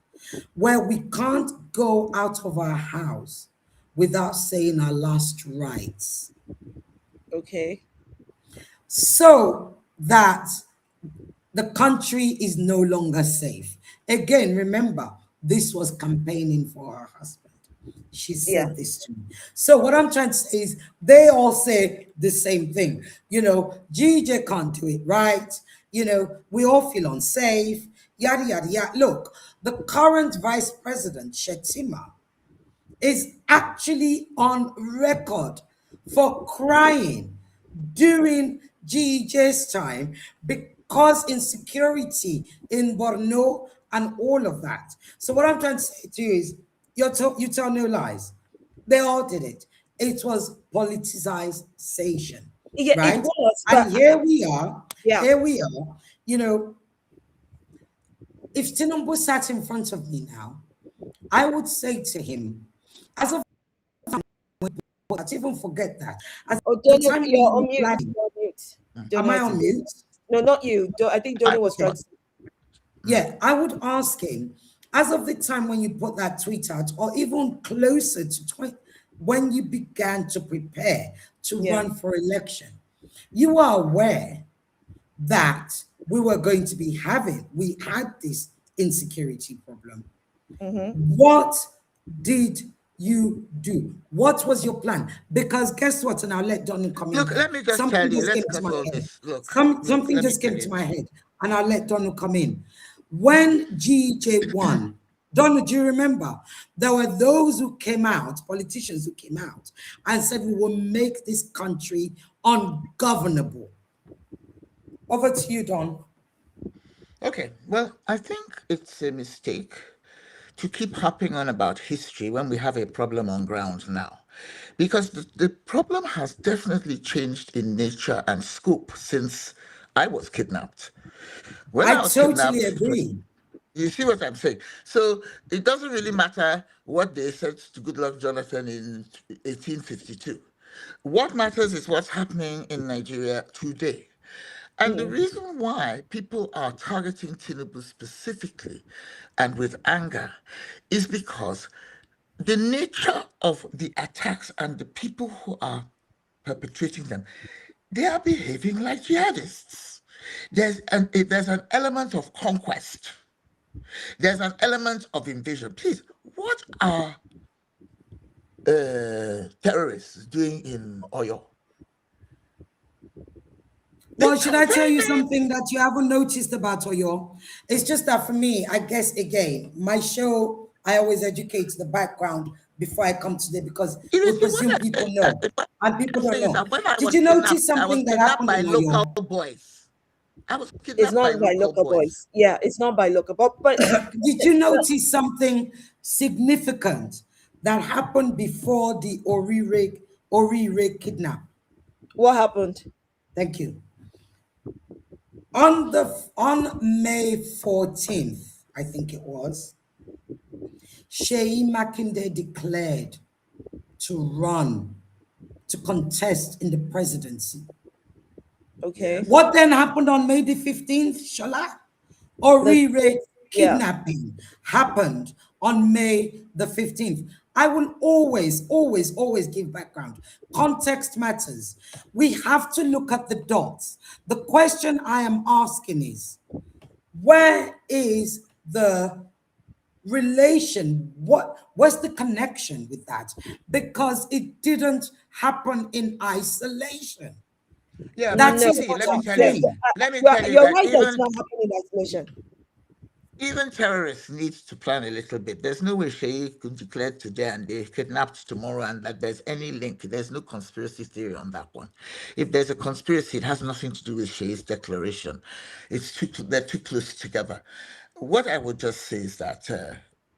where we can't go out of our house without saying our last rites. Okay. So that the country is no longer safe. Again, remember, this was campaigning for her husband. She said this to me. So what I'm trying to say is they all say the same thing. GJ can't do it right. We all feel unsafe, yada, yada, yada. Look, the current vice president, Shettima, is actually on record for crying during GEJ's time because insecurity in Borno and all of that. So what I'm trying to say to you is, you tell no lies. They all did it. It was politicization, right? It was, and here we are. Here we are. If Tinubu sat in front of me now, I would say to him, as of I'd even forget that. Donu, you're on mute. Am I on mute? No, not you. I think Donu was trying to. Yeah, I would ask him, as of the time when you put that tweet out, or even closer to when you began to prepare to run for election, you are aware that we had this insecurity problem. What did you do? What was your plan? Because guess what? And I'll let Donu come in. Look, let me just tell you. Let's cut all this. Something just came to my head, and I'll let Donu come in. When GJ won Donna, do you remember? There were those who came out, politicians who came out and said, we will make this country ungovernable. Over to you, Don. Okay, well, I think it's a mistake to keep harping on about history when we have a problem on ground now. Because the problem has definitely changed in nature and scope since I was kidnapped. When I I was totally kidnapped, agree. you see what I'm saying? So it doesn't really matter what they said to Goodluck Jonathan in 1852. What matters is what's happening in Nigeria today. And the reason why people are targeting Tinubu specifically and with anger is because the nature of the attacks and the people who are perpetrating them, they are behaving like jihadists. There's an element of conquest. There's an element of invasion. Please, what are terrorists doing in Oyo? Well, should I tell you something that you haven't noticed about Oyo? It's just that for me, I guess, again, my show, I always educate the background before I come today because we presume people know and people don't know. Did you notice something that happened in Oyo? Local boys. I was It's kidnapped not by local boys. Yeah, it's not by local. But did you notice something significant that happened before the Orire kidnap? What happened? Thank you. On May 14th, I think it was, Sheyi Makinde declared to contest in the presidency. Okay. What then happened on May the 15th, Shola? Orire kidnapping happened on May the 15th. I will always give background. Context matters. We have to look at the dots. The question I am asking is, where is the relation? What's the connection with that? Because it didn't happen in isolation. Yeah, that but is see, what let me I'm tell saying. you. Let me tell you you're that right that it's even not happening in isolation. even terrorists need to plan a little bit. There's no way Sheikh could declare today and they kidnapped tomorrow and that there's any link. There's no conspiracy theory on that one. If there's a conspiracy, it has nothing to do with Sheikh's declaration. They're too close together. What I would just say is that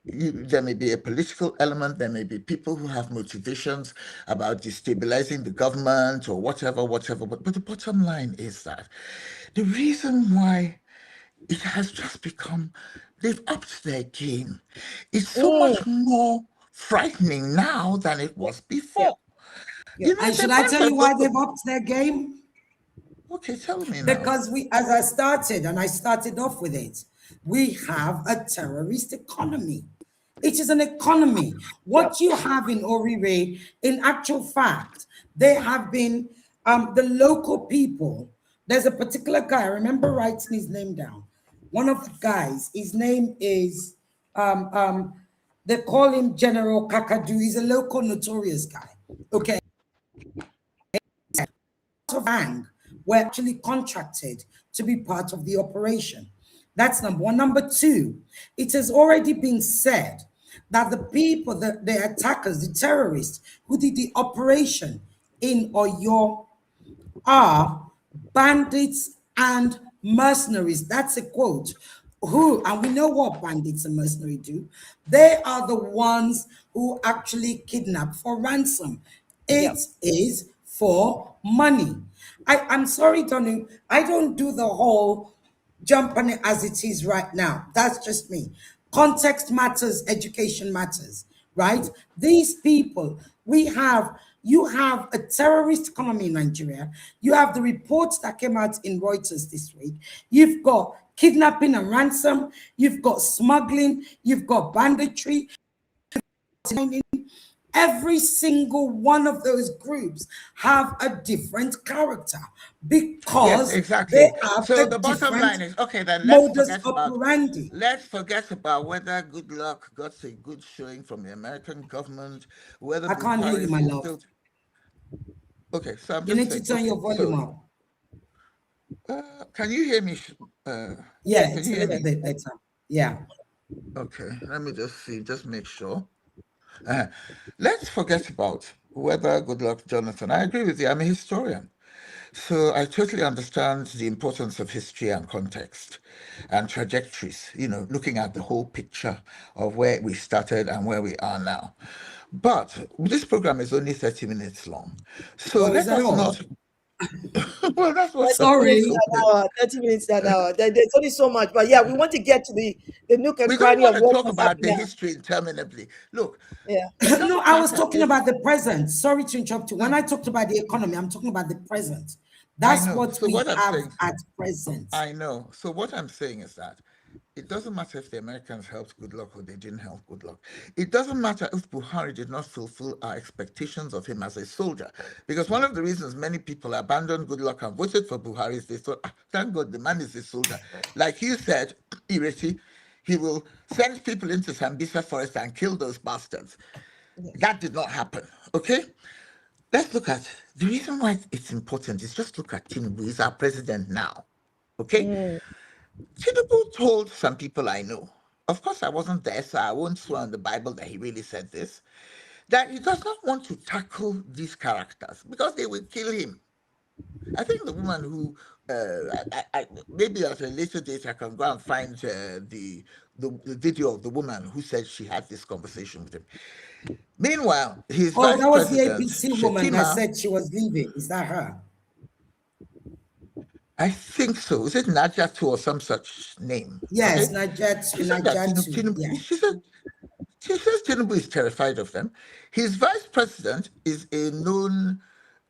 there may be a political element, there may be people who have motivations about destabilizing the government or whatever, but the bottom line is that the reason why it has just become, they've upped their game. It's so much more frightening now than it was before. Yeah. You know, And should I tell you why they've upped their game? Okay, tell me now. Because as I started off with it, we have a terrorist economy. It is an economy. What you have in Orire, in actual fact, they have been the local people. There's a particular guy, I remember writing his name down. One of the guys, his name is, they call him General Kakadu. He's a local notorious guy. Okay. Gang were actually contracted to be part of the operation. That's number one. Number two, it has already been said that the people, the attackers, the terrorists who did the operation in Oyo are bandits and mercenaries. That's a quote. And we know what bandits and mercenaries do. They are the ones who actually kidnap for ransom. It is for money. I'm sorry, Donu, I don't do the whole jump on it as it is right now. That's just me. Context matters, education matters, right? These people, you have a terrorist economy in Nigeria. You have the reports that came out in Reuters this week. You've got kidnapping and ransom. You've got smuggling. You've got banditry. Every single one of those groups have a different character because they have so the bottom line is, okay, then let's forget about whether Goodluck got a good showing from the American government, whether I can't hear you, my love. Okay, so you need to turn your volume up. Can you hear me? Yeah, it's a little bit better. Yeah. Okay, let me just see, just make sure. Let's forget about whether Goodluck Jonathan. I agree with you. I'm a historian. So I totally understand the importance of history and context and trajectories, looking at the whole picture of where we started and where we are now. But this program is only 30 minutes long. So Oh, is let that us all? not. Well, that's what I 30 was minutes to Sorry. an hoping. hour, 30 minutes to an hour. There's only so much. But yeah, we want to get to the nook and We don't cranny want of to what talk is about happening the now. history interminably. Look, Yeah. it No, doesn't I was matter talking if about the present. Sorry to interrupt you. When I talked about the economy, I'm talking about the present. I That's know. what So we what I'm have saying, at present. I know. So what I'm saying is that it doesn't matter if the Americans helped Goodluck or they didn't help Goodluck. It doesn't matter if Buhari did not fulfill our expectations of him as a soldier. Because one of the reasons many people abandoned Goodluck and voted for Buhari is they thought, thank God the man is a soldier. Like you said, Ireti, he will send people into Sambisa forest and kill those bastards. That did not happen. Okay? Let's look at the reason why it's important is just look at Tinubu. He's our president now. Okay? Mm. Tinubu told some people I know, of course I wasn't there, so I won't swear on the Bible that he really said this, that he does not want to tackle these characters because they will kill him. I think the woman who, maybe at a later date I can go and find the video of the woman who said she had this conversation with him. Meanwhile, his Oh, vice that was the president, APC woman that Shetima, said she was leaving. Is that her? I think so. Is it Najatu or some such name? Yes, Okay. She said that Najatu. Yeah. She says Tinubu is terrified of them. His vice president is a known,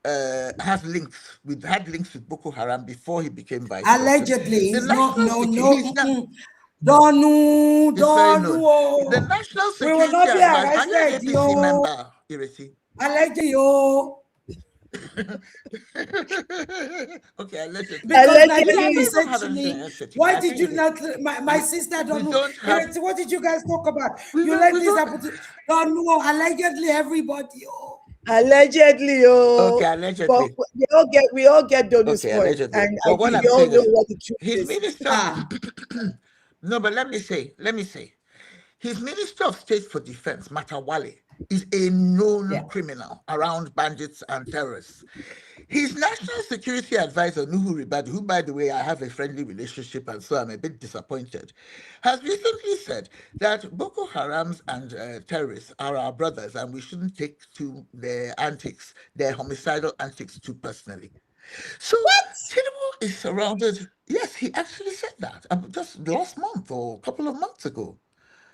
had links with Boko Haram before he became vice president. Allegedly, The he's not. national No, security, no. he's not, it's very Donu. known. The Oh. national We will security not be advisor, are you an arrested, APC yo. member, Ireti? Allegedly, yo. Okay, allegedly. Because We Nigeria, Allegedly. he don't said have to anything me, against Shetima. why I did agree you with you. not, my sister We don't know. don't have, What did you guys talk about? we You don't, let we this don't, happen to, don't know, allegedly everybody. Oh. Allegedly, okay, oh. But allegedly. we all get Donu's Okay, point. allegedly. And I But what think I'm we all saying know is, what the truth his is. minister, Ah, no, but let me say, his Minister of State for Defense, Matawale, is a known yeah. criminal around bandits and terrorists. His National Security Advisor, Nuhu Ribadu, who, by the way, I have a friendly relationship and so I'm a bit disappointed, has recently said that Boko Harams and terrorists are our brothers and we shouldn't take to their antics, their homicidal antics too personally. So Tinubu is surrounded. Yes, he actually said that just last month or a couple of months ago,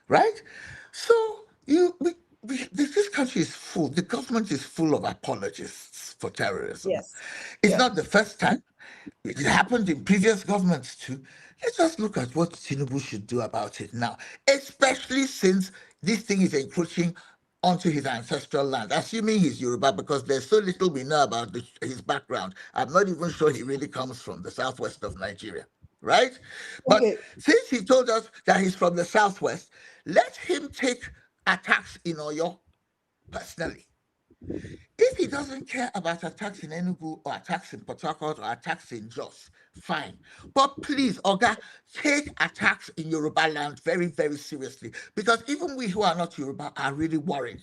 right? So this country is full. The government is full of apologists for terrorism. Yes. It's Yeah. not the first time. It happened in previous governments too. Let's just look at what Tinubu should do about it now, especially since this thing is encroaching onto his ancestral land, assuming he's Yoruba, because there's so little we know about his background. I'm not even sure he really comes from the southwest of Nigeria, right? But Okay. since he told us that he's from the southwest, let him take attacks in Oyo personally. If he doesn't care about attacks in Enugu or attacks in Port Harcourt or attacks in Jos, fine. But please, Oga, take attacks in Yoruba land very, very seriously. Because even we who are not Yoruba are really worried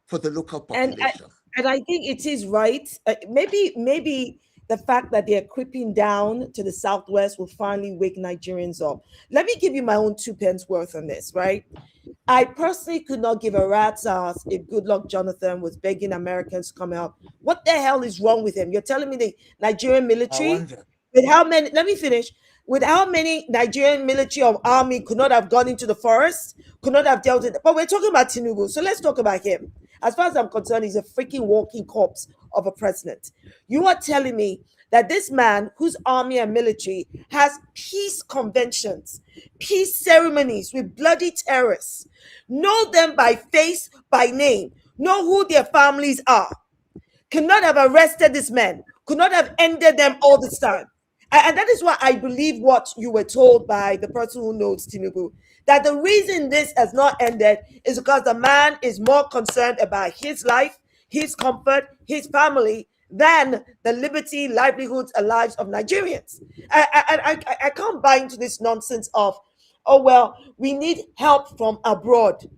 for the local and I, population. and I think it is right. Maybe the fact that they're creeping down to the southwest will finally wake Nigerians up. Let me give you my own two pence worth on this, right? I personally could not give a rat's ass if Goodluck Jonathan was begging Americans to come out. What the hell is wrong with him? You're telling me the Nigerian I military, wonder. with how many? Let me finish. With how many Nigerian military or army could not have gone into the forest, could not have dealt with it. But we're talking about Tinubu, so let's talk about him. As far as I'm concerned, he's a freaking walking corpse of a president. You are telling me that this man, whose army and military has peace conventions, peace ceremonies with bloody terrorists, know them by face, by name, know who their families are, could not have arrested this man, could not have ended them all this time. And that is why I believe what you were told by the person who knows Tinubu, that the reason this has not ended is because the man is more concerned about his life, his comfort, his family, than the liberty, livelihoods, and lives of Nigerians. I can't buy into this nonsense of oh, well, we need help from abroad.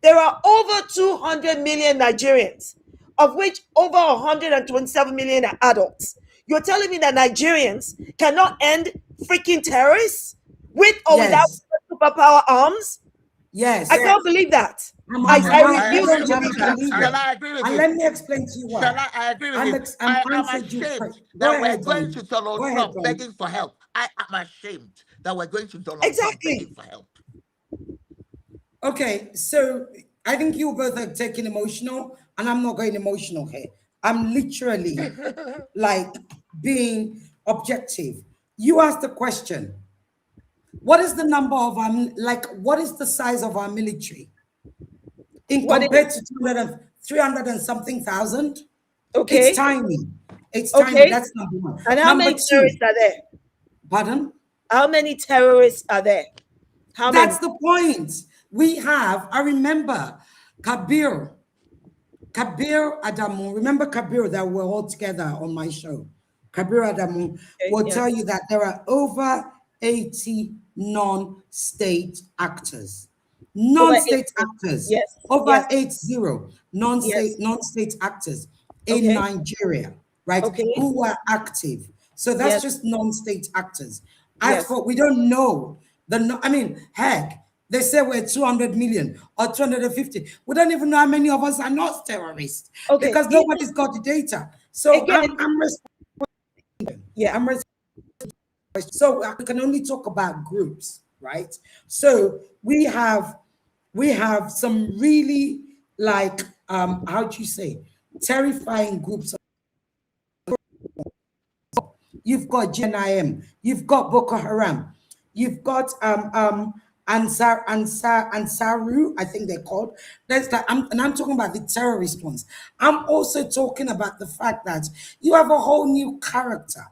There are over 200 million Nigerians, of which over 127 million are adults. You're telling me that Nigerians cannot end freaking terrorists with or without Yes. superpower arms? Yes. I can't believe that. I refuse to believe that. Shall I agree with And you? let me explain to you why. Shall I agree with you? I'm I am answered you. ashamed Go that we're ahead, going Don. to Donald Go ahead, Trump Don. begging for help. I am ashamed that we're going to Donald Trump Exactly. begging for help. Okay, so I think you both are taking emotional, and I'm not going emotional here. I'm literally like being objective. You asked the question, what is the number of what is the size of our military in What compared to 300 and something thousand? Okay. It's tiny. It's Okay. tiny. That's number one. And how Number many two, terrorists are there? pardon? How many terrorists are there? How many? That's the point. We have, I remember Kabir Adamu. Remember Kabir that we're all together on my show? Kabir Adamu will tell you that there are over 80 non-state actors. Non-state actors. Yes. Over Yes. 80 non-state actors in Okay. Nigeria, right? Okay. Who are active. So that's Yes. just non-state actors. Yes. As for, we don't know heck, they say we're 200 million or 250. We don't even know how many of us are not terrorists, Okay. because nobody's got the data. So Again, I'm responding. yeah. I'm responding. So we can only talk about groups, right? So we have some really like how do you say, terrifying groups. You've got GNIM, you've got Boko Haram, you've got Ansaru, I think they're called. That's like, I'm talking about the terrorist ones. I'm also talking about the fact that you have a whole new character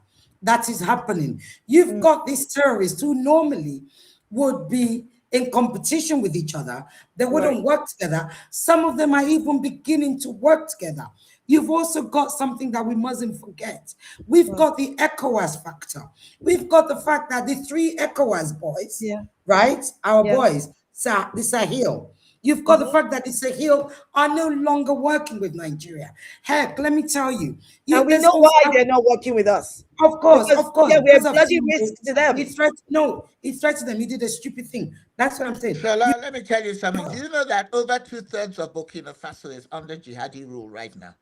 that is happening. You've got these terrorists who normally would be in competition with each other. They wouldn't work together. Some of them are even beginning to work together. You've also got something that we mustn't forget. We've got the ECOWAS factor. We've got the fact that the 3 ECOWAS boys, right? Our boys, the Sahel. You've got the fact that the Sahel are no longer working with Nigeria. Heck, let me tell you. And we know why they're not working with us. Of course. Yeah, we're bloody risk risk to them. He threatened them. He did a stupid thing. That's what I'm saying. Shola, let me tell you something. Do you know that over 2/3 of Burkina Faso is under jihadi rule right now?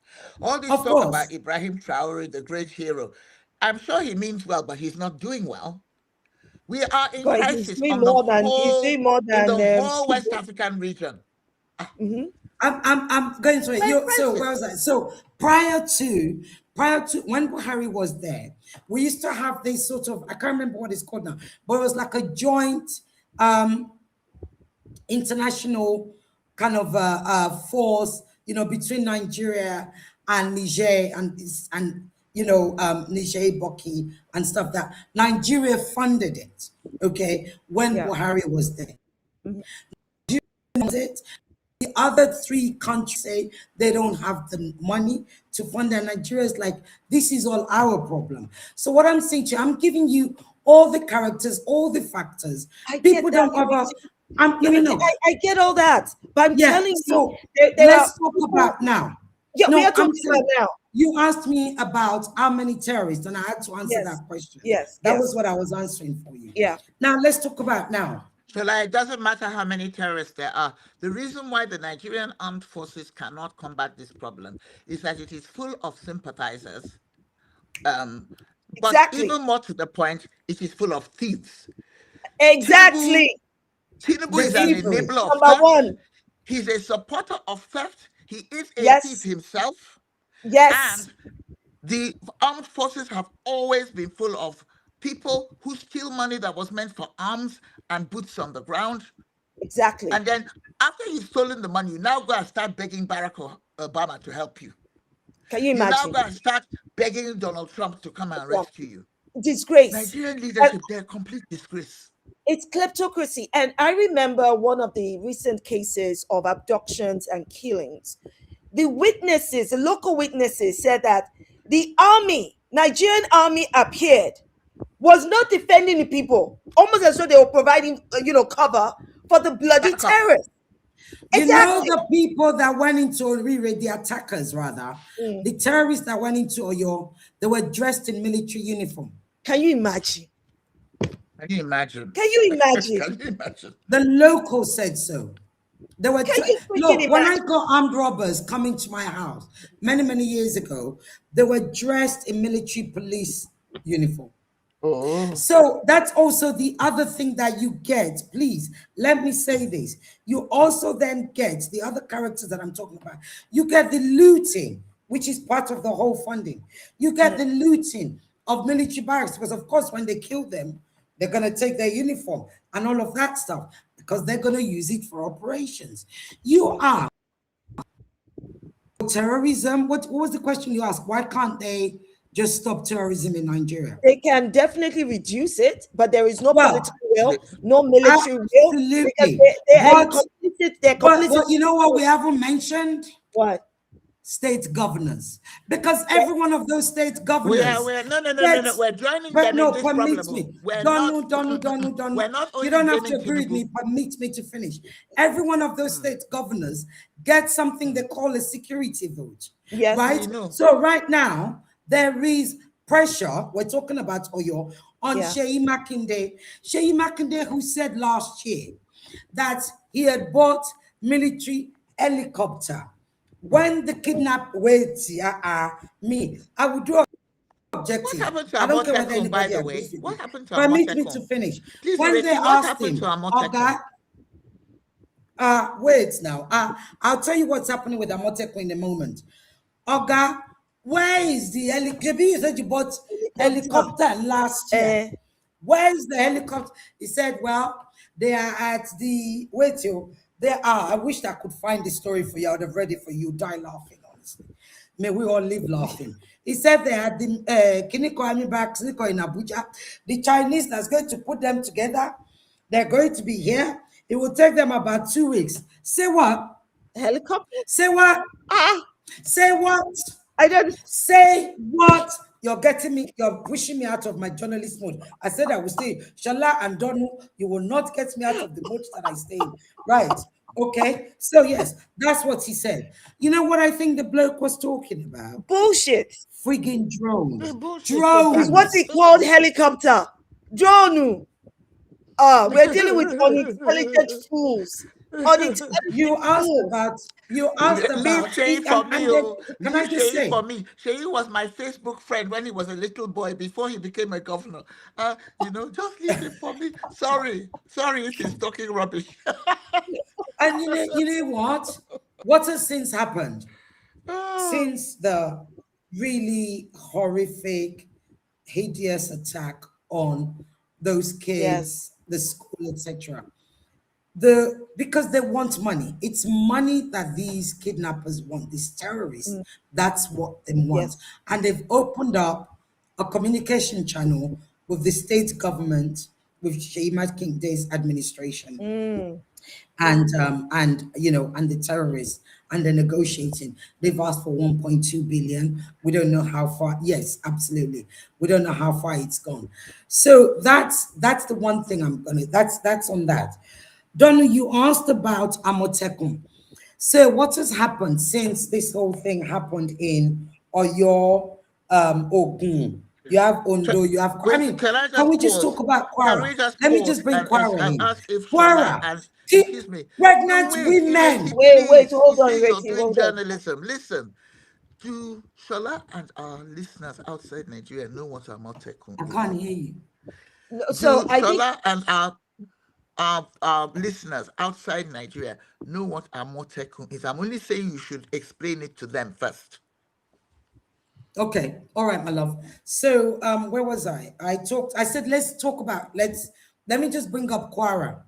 All this talk about Ibrahim Traore, the great hero, I'm sure he means well, but he's not doing well. We are in crisis on the whole West African region. I'm going to it. So where was I? So prior to when Buhari was there, we used to have this sort of, I can't remember what it's called now, but it was like a joint international kind of force, between Nigeria and Niger and Niger, Burkina and stuff, that Nigeria funded it, okay, when Buhari was there. The other 3 countries say they don't have the money to fund, and Nigeria is like, this is all our problem. So what I'm saying to you, I'm giving you all the characters, all the factors. People don't have I get all that, but I'm telling you, let's talk about now. Yeah, we are talking about now. You asked me about how many terrorists, and I had to answer that question. That was what I was answering for you. Yeah. Now let's talk about now. Shola, it doesn't matter how many terrorists there are. The reason why the Nigerian armed forces cannot combat this problem is that it is full of sympathizers. But even more to the point, it is full of thieves. Exactly. Tinubu is an enabler of theft. One. He's a supporter of theft. He is a thief himself. Yes. And the armed forces have always been full of people who steal money that was meant for arms and boots on the ground. Exactly. And then after you've stolen the money, you now go and start begging Barack Obama to help you. Can you imagine? You now go and start begging Donald Trump to come and rescue you. Disgrace. Nigerian leadership, they're a complete disgrace. It's kleptocracy. And I remember one of the recent cases of abductions and killings. The witnesses, the local witnesses, said that the army, Nigerian army, appeared was not defending the people, almost as though they were providing, cover for the bloody terrorists. You know the people that went into Orire, the attackers rather, the terrorists that went into Oyo, they were dressed in military uniform. Can you imagine? Can you imagine? Can you imagine? Can you imagine? The locals said so. They were look, when I got armed robbers coming to my house many years ago, they were dressed in military police uniform. Oh. So that's also the other thing that you get. Please let me say this. You also then get the other characters that I'm talking about. You get the looting, which is part of the whole funding. You get the looting of military barracks, because of course when they kill them, they're going to take their uniform and all of that stuff, because they're going to use it for operations. You are terrorism. What was the question you asked? Why can't they just stop terrorism in Nigeria? They can definitely reduce it, but there is no political will, no military will. Because they're complicit. But you know what we haven't mentioned? What? State governors, because every one of those state governors. No. We're joining them in this problem. Donu. We're not you don't have to agree with me. Permit me to finish. Every one of those state governors gets something they call a security vote. Yes, right. So right now there is pressure. We're talking about Oyo on Seyi Makinde. Seyi Makinde, who said last year that he had bought military helicopter. When the kidnap waits, me, I would do objective. What happened to I don't care whether Amotekun, anybody by the agrees way? with What me. happened to Permit me Amotekun? to finish. Please, When they asked him, wait now. I'll tell you what's happening with Amotekun in a moment. Oga, where is the helicopter? You said you bought helicopter last year. Where is the helicopter? He said, well, they are at the I wish I could find the story for you. I would have read it for you. Die laughing, honestly. May we all live laughing. He said they had the Kiniko Army back in Abuja. The Chinese that's going to put them together. They're going to be here. It will take them about 2 weeks. Say what? Helicopter? Say what? Say what? I don't say what. You're pushing me out of my journalist mode. I said I will stay. Shola and Donu, you will not get me out of the mode that I stay in. Right. Okay. So yes, that's what he said. You know what I think the bloke was talking about? Bullshit. Frigging drones. Drones. It's what he called helicopter. Donu. We're dealing with unintelligent fools. You asked about. Sheyi for me. Can I just say? For me, Sheyi was my Facebook friend when he was a little boy before he became a governor. Just leave him for me. Sorry if he's talking rubbish. And you know what? What has since happened? Since the really horrific, hideous attack on those kids, the school, etc. Because they want money. It's money that these kidnappers want, these terrorists. That's what they want. Yes. And they've opened up a communication channel with the state government, with Seyi Makinde's administration. And the terrorists, and they're negotiating. They've asked for 1.2 billion. We don't know how far. Yes, absolutely. We don't know how far it's gone. So that's the one thing that's on that. Donu, you asked about Amotekun. So what has happened since this whole thing happened in Oyo, Ogun? You have Ondo, you have... can we just talk about Kwara? Let me just bring Kwara in. Kwara, excuse me. Pregnant women. Wait, hold on, Ireti. Hold journalism. Listen, do Shola and our listeners outside Nigeria know what Amotekun is? I can't hear you. So Shola and our listeners outside Nigeria know what Amotekun is. I'm only saying you should explain it to them first. Okay, all right, my love. So where was I? I said let's talk about let me just bring up Kwara.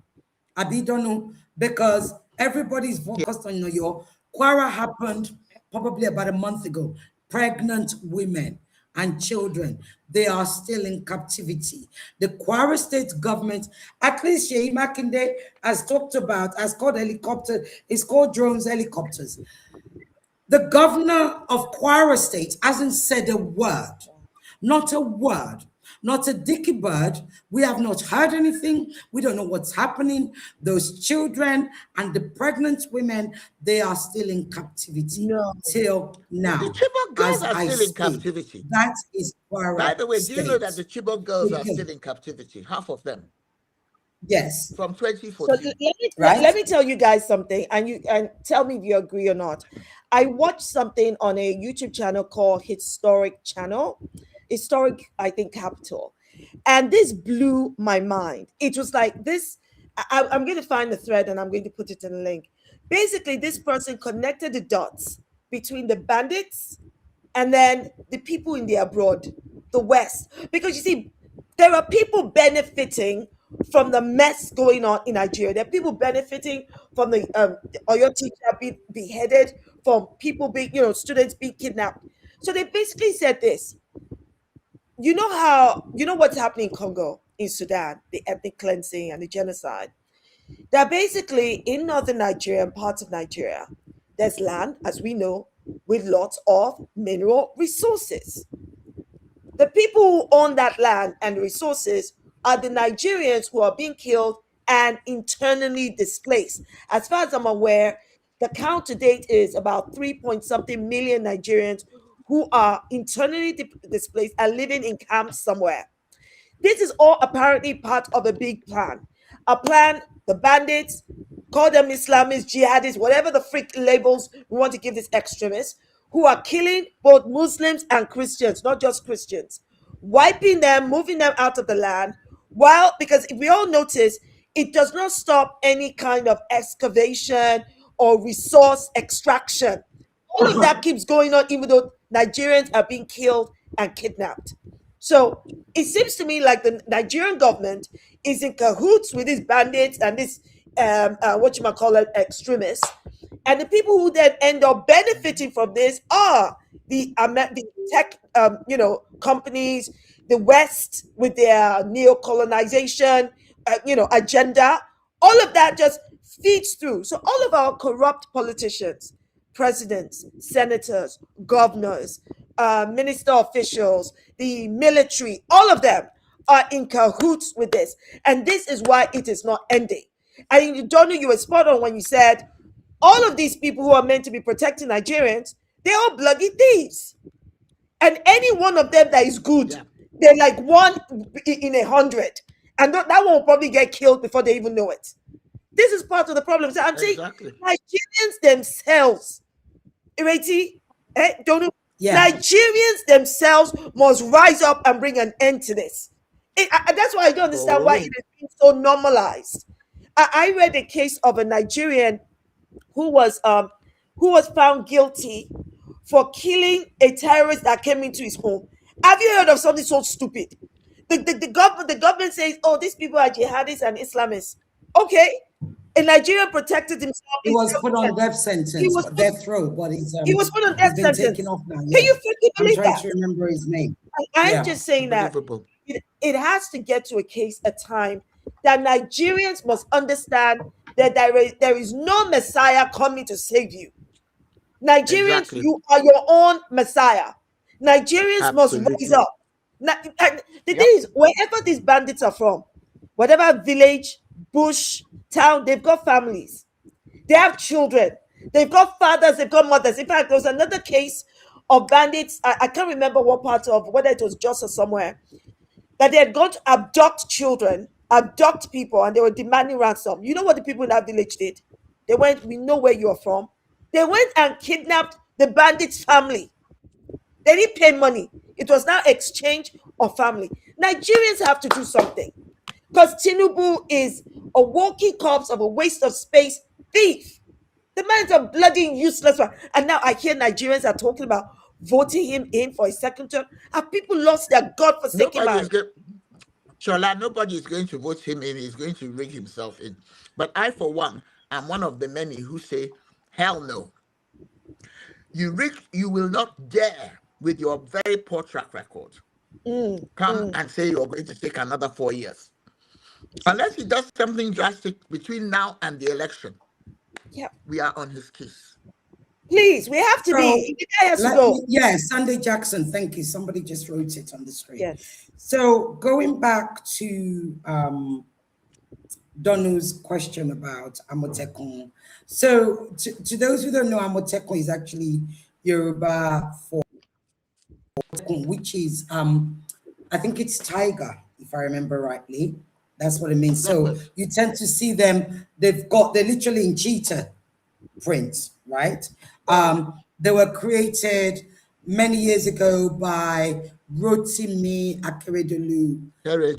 I don't know, because everybody's focused on Oyo. Kwara happened probably about a month ago. Pregnant women and children, they are still in captivity. The Kwara state government, at least Seyi Makinde has called helicopter, it's called drones helicopters. The governor of Kwara state hasn't said a word, not not a dicky bird. We have not heard anything. We don't know what's happening. Those children and the pregnant women, they are still in captivity till now. The Chibok girls are still in captivity. That is Kwara By the way, do you know that the State. Chibok girls are still in captivity? Half of them. Yes. From 2014. So let me tell you guys something, and tell me if you agree or not. I watched something on a YouTube channel called Historic, I think, Capital. And this blew my mind. It was like this. I'm going to find the thread and I'm going to put it in a link. Basically, this person connected the dots between the bandits and then the people in the abroad, the West. Because you see, there are people benefiting from the mess going on in Nigeria. There are people benefiting from the Oyo teacher being beheaded, from people being, students being kidnapped. So they basically said this. You know what's happening in Congo, in Sudan, the ethnic cleansing and the genocide. That basically in northern Nigeria and parts of Nigeria, there's land, as we know, with lots of mineral resources. The people who own that land and resources are the Nigerians who are being killed and internally displaced. As far as I'm aware, the count to date is about 3-point-something million Nigerians who are internally displaced and living in camps somewhere. This is all apparently part of a big plan. A plan, the bandits, call them Islamists, jihadists, whatever the freak labels we want to give these extremists, who are killing both Muslims and Christians, not just Christians, wiping them, moving them out of the land. While, because if we all notice, it does not stop any kind of excavation or resource extraction. All of that keeps going on, even though Nigerians are being killed and kidnapped. So it seems to me like the Nigerian government is in cahoots with these bandits and these extremists, and the people who then end up benefiting from this are the tech companies, the West with their neo-colonization agenda. All of that just feeds through. So all of our corrupt politicians, presidents, senators, governors, minister officials, the military, all of them are in cahoots with this. And this is why it is not ending. And Donu, you were spot on when you said all of these people who are meant to be protecting Nigerians, they're all bloody thieves. And any one of them that is good, they're like 1 in 100. And that one will probably get killed before they even know it. This is part of the problem. So I'm saying Nigerians themselves, Ireti, don't know. Yeah. Nigerians themselves must rise up and bring an end to this. That's why I don't understand why it is being so normalized. I read a case of a Nigerian who was found guilty for killing a terrorist that came into his home. Have you heard of something so stupid? The government says, "Oh, these people are jihadists and Islamists." Okay, a Nigerian protected himself. He was put on death sentence, death row, but he was put on death sentence. Taken off now. Can you freaking believe that? I'm trying to remember his name. I'm just saying that it has to get to a time that Nigerians must understand that there is no Messiah coming to save you. Nigerians, you are your own Messiah. Nigerians must rise up. The thing is, wherever these bandits are from, whatever village, bush, town, they've got families. They have children. They've got fathers. They've got mothers. In fact, there was another case of bandits. I can't remember what part of, whether it was Jos or somewhere, that they had gone to abduct children, abduct people, and they were demanding ransom. You know what the people in that village did? They went, "We know where you are from." They went and kidnapped the bandits' family. They didn't pay money. It was now exchange of family. Nigerians have to do something, because Tinubu is a walking corpse of a waste of space thief. The man's a bloody useless one. And now I hear Nigerians are talking about voting him in for a second term. Have people lost their godforsaken mind? Shola, nobody is going to vote him in. He's going to rig himself in. But I, for one, am one of the many who say, hell no. You will not dare, with your very poor track record, come and say you're going to take another 4 years. Unless he does something drastic between now and the election. Yep. We are on his case. Please, we have to So be. The guy has to go. Sunday Jackson, thank you. Somebody just wrote it on the screen. Yes. So going back to Donu's question about Amotekun. So to those who don't know, Amotekun is actually Yoruba for which is I think it's tiger, if I remember rightly. That's what it means. So you tend to see them, they're literally in cheetah prints, right? They were created many years ago by Rotimi Akeredolu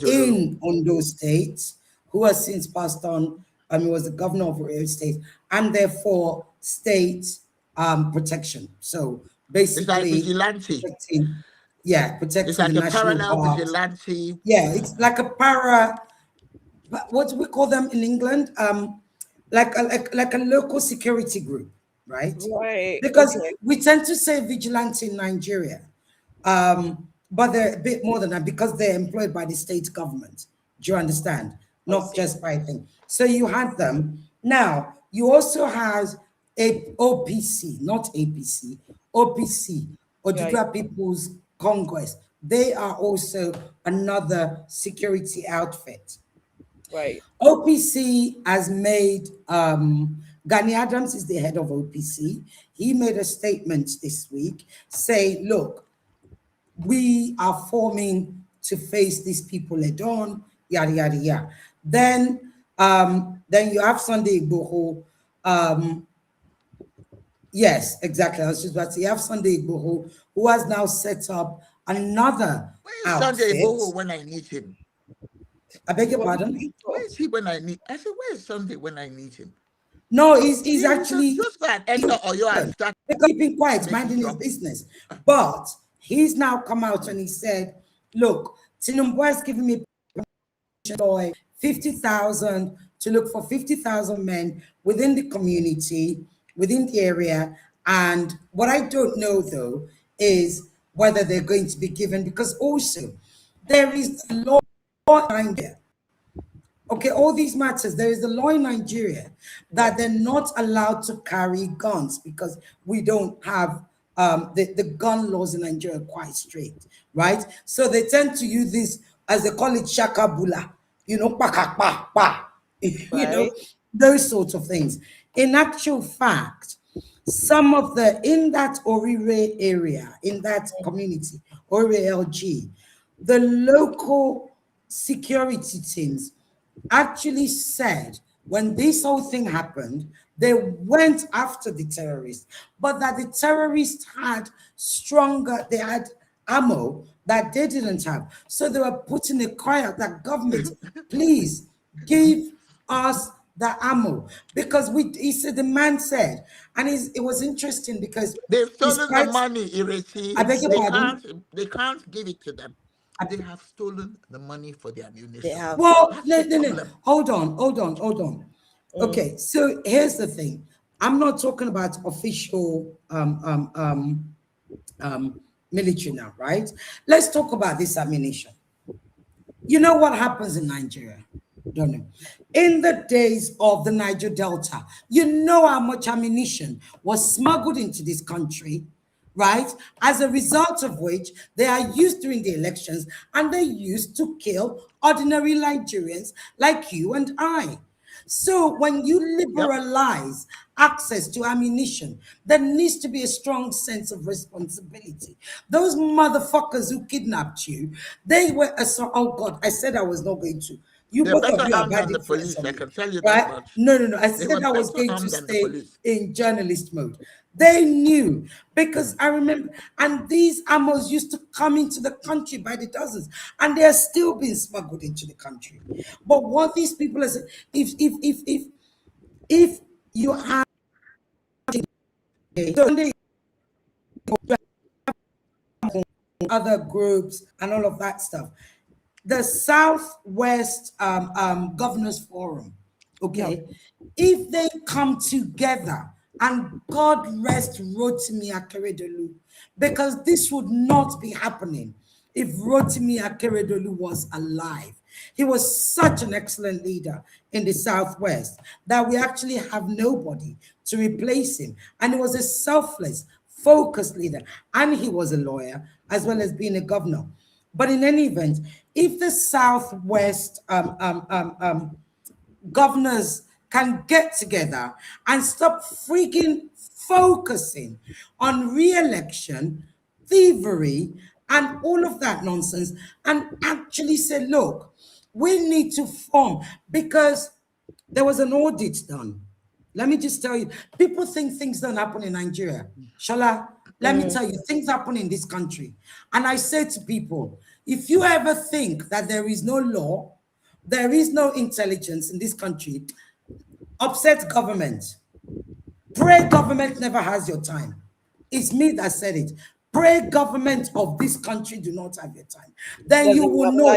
in Ondo State, who has since passed on. He was the governor of Ondo State, and therefore state protection. So basically, protecting It's like the a national parallel parks. vigilante. Yeah, it's like a what do we call them in England? Like a local security group, right? Right. Because Okay. we tend to say vigilante in Nigeria, but they're a bit more than that because they're employed by the state government. Do you understand? Not just by thing. So you have them. Now, you also have a OPC, not APC, OPC, Oduduwa People's Congress. They are also another security outfit. Right. OPC has made, Gani Adams is the head of OPC. He made a statement this week saying, look, we are forming to face these people head on, yada, yada, yada. Then you have Sunday Igboho. Yes, exactly. I was just about to say, you have Sunday Igboho, who has now set up another outfit. Sunday Igboho when I need him? I beg your pardon? Where is he when I need? I said, where is Sunday when I need him? No, he's actually just that enter or you are keeping quiet, minding his business. But he's now come out and he said, "Look, Tinubu has given me 50,000 to look for 50,000 men within the community, within the area. And what I don't know though is whether they're going to be given, because also there is a law behind there. Okay, all these matters, there is a law in Nigeria that they're not allowed to carry guns because we don't have the gun laws in Nigeria are quite strict, right? So they tend to use this, as they call it, shakabula, you know, those sorts of things. In actual fact, some of in that Orire area, in that community, Orire LG, the local security teams actually said when this whole thing happened, they went after the terrorists, but that the terrorists had they had ammo that they didn't have. So they were putting a cry out that government, please give us the ammo. Because he said, the man said, and it was interesting because they've stolen the money, Ireti. I beg your pardon? They can't give it to them. They have stolen the money for their ammunition. Well, no. Hold on. Okay, so here's the thing. I'm not talking about official military now, right? Let's talk about this ammunition. You know what happens in Nigeria? Don't know. In the days of the Niger Delta, you know how much ammunition was smuggled into this country, right? As a result of which they are used during the elections and they used to kill ordinary Nigerians like you and I. So when you liberalize access to ammunition, there needs to be a strong sense of responsibility. Those motherfuckers who kidnapped you, they were, oh God, I said I was not going to. You They're both of you are than the police, I can tell you that much. No. I said I was going to stay in journalist mode. They knew, because I remember, and these ammos used to come into the country by the dozens, and they are still being smuggled into the country. But what these people are saying, if you have other groups and all of that stuff, the Southwest Governors Forum, okay, if they come together, and God rest Rotimi Akeredolu, because this would not be happening if Rotimi Akeredolu was alive. He was such an excellent leader in the Southwest that we actually have nobody to replace him. And he was a selfless, focused leader. And he was a lawyer as well as being a governor. But in any event, if the Southwest governors can get together and stop freaking focusing on re-election, thievery, and all of that nonsense, and actually say, look, we need to form, because there was an audit done. Let me just tell you, people think things don't happen in Nigeria. Shola, let me tell you, things happen in this country. And I say to people, if you ever think that there is no law, there is no intelligence in this country, upset government. Pray government never has your time. It's me that said it. Pray government of this country do not have your time. Then you will know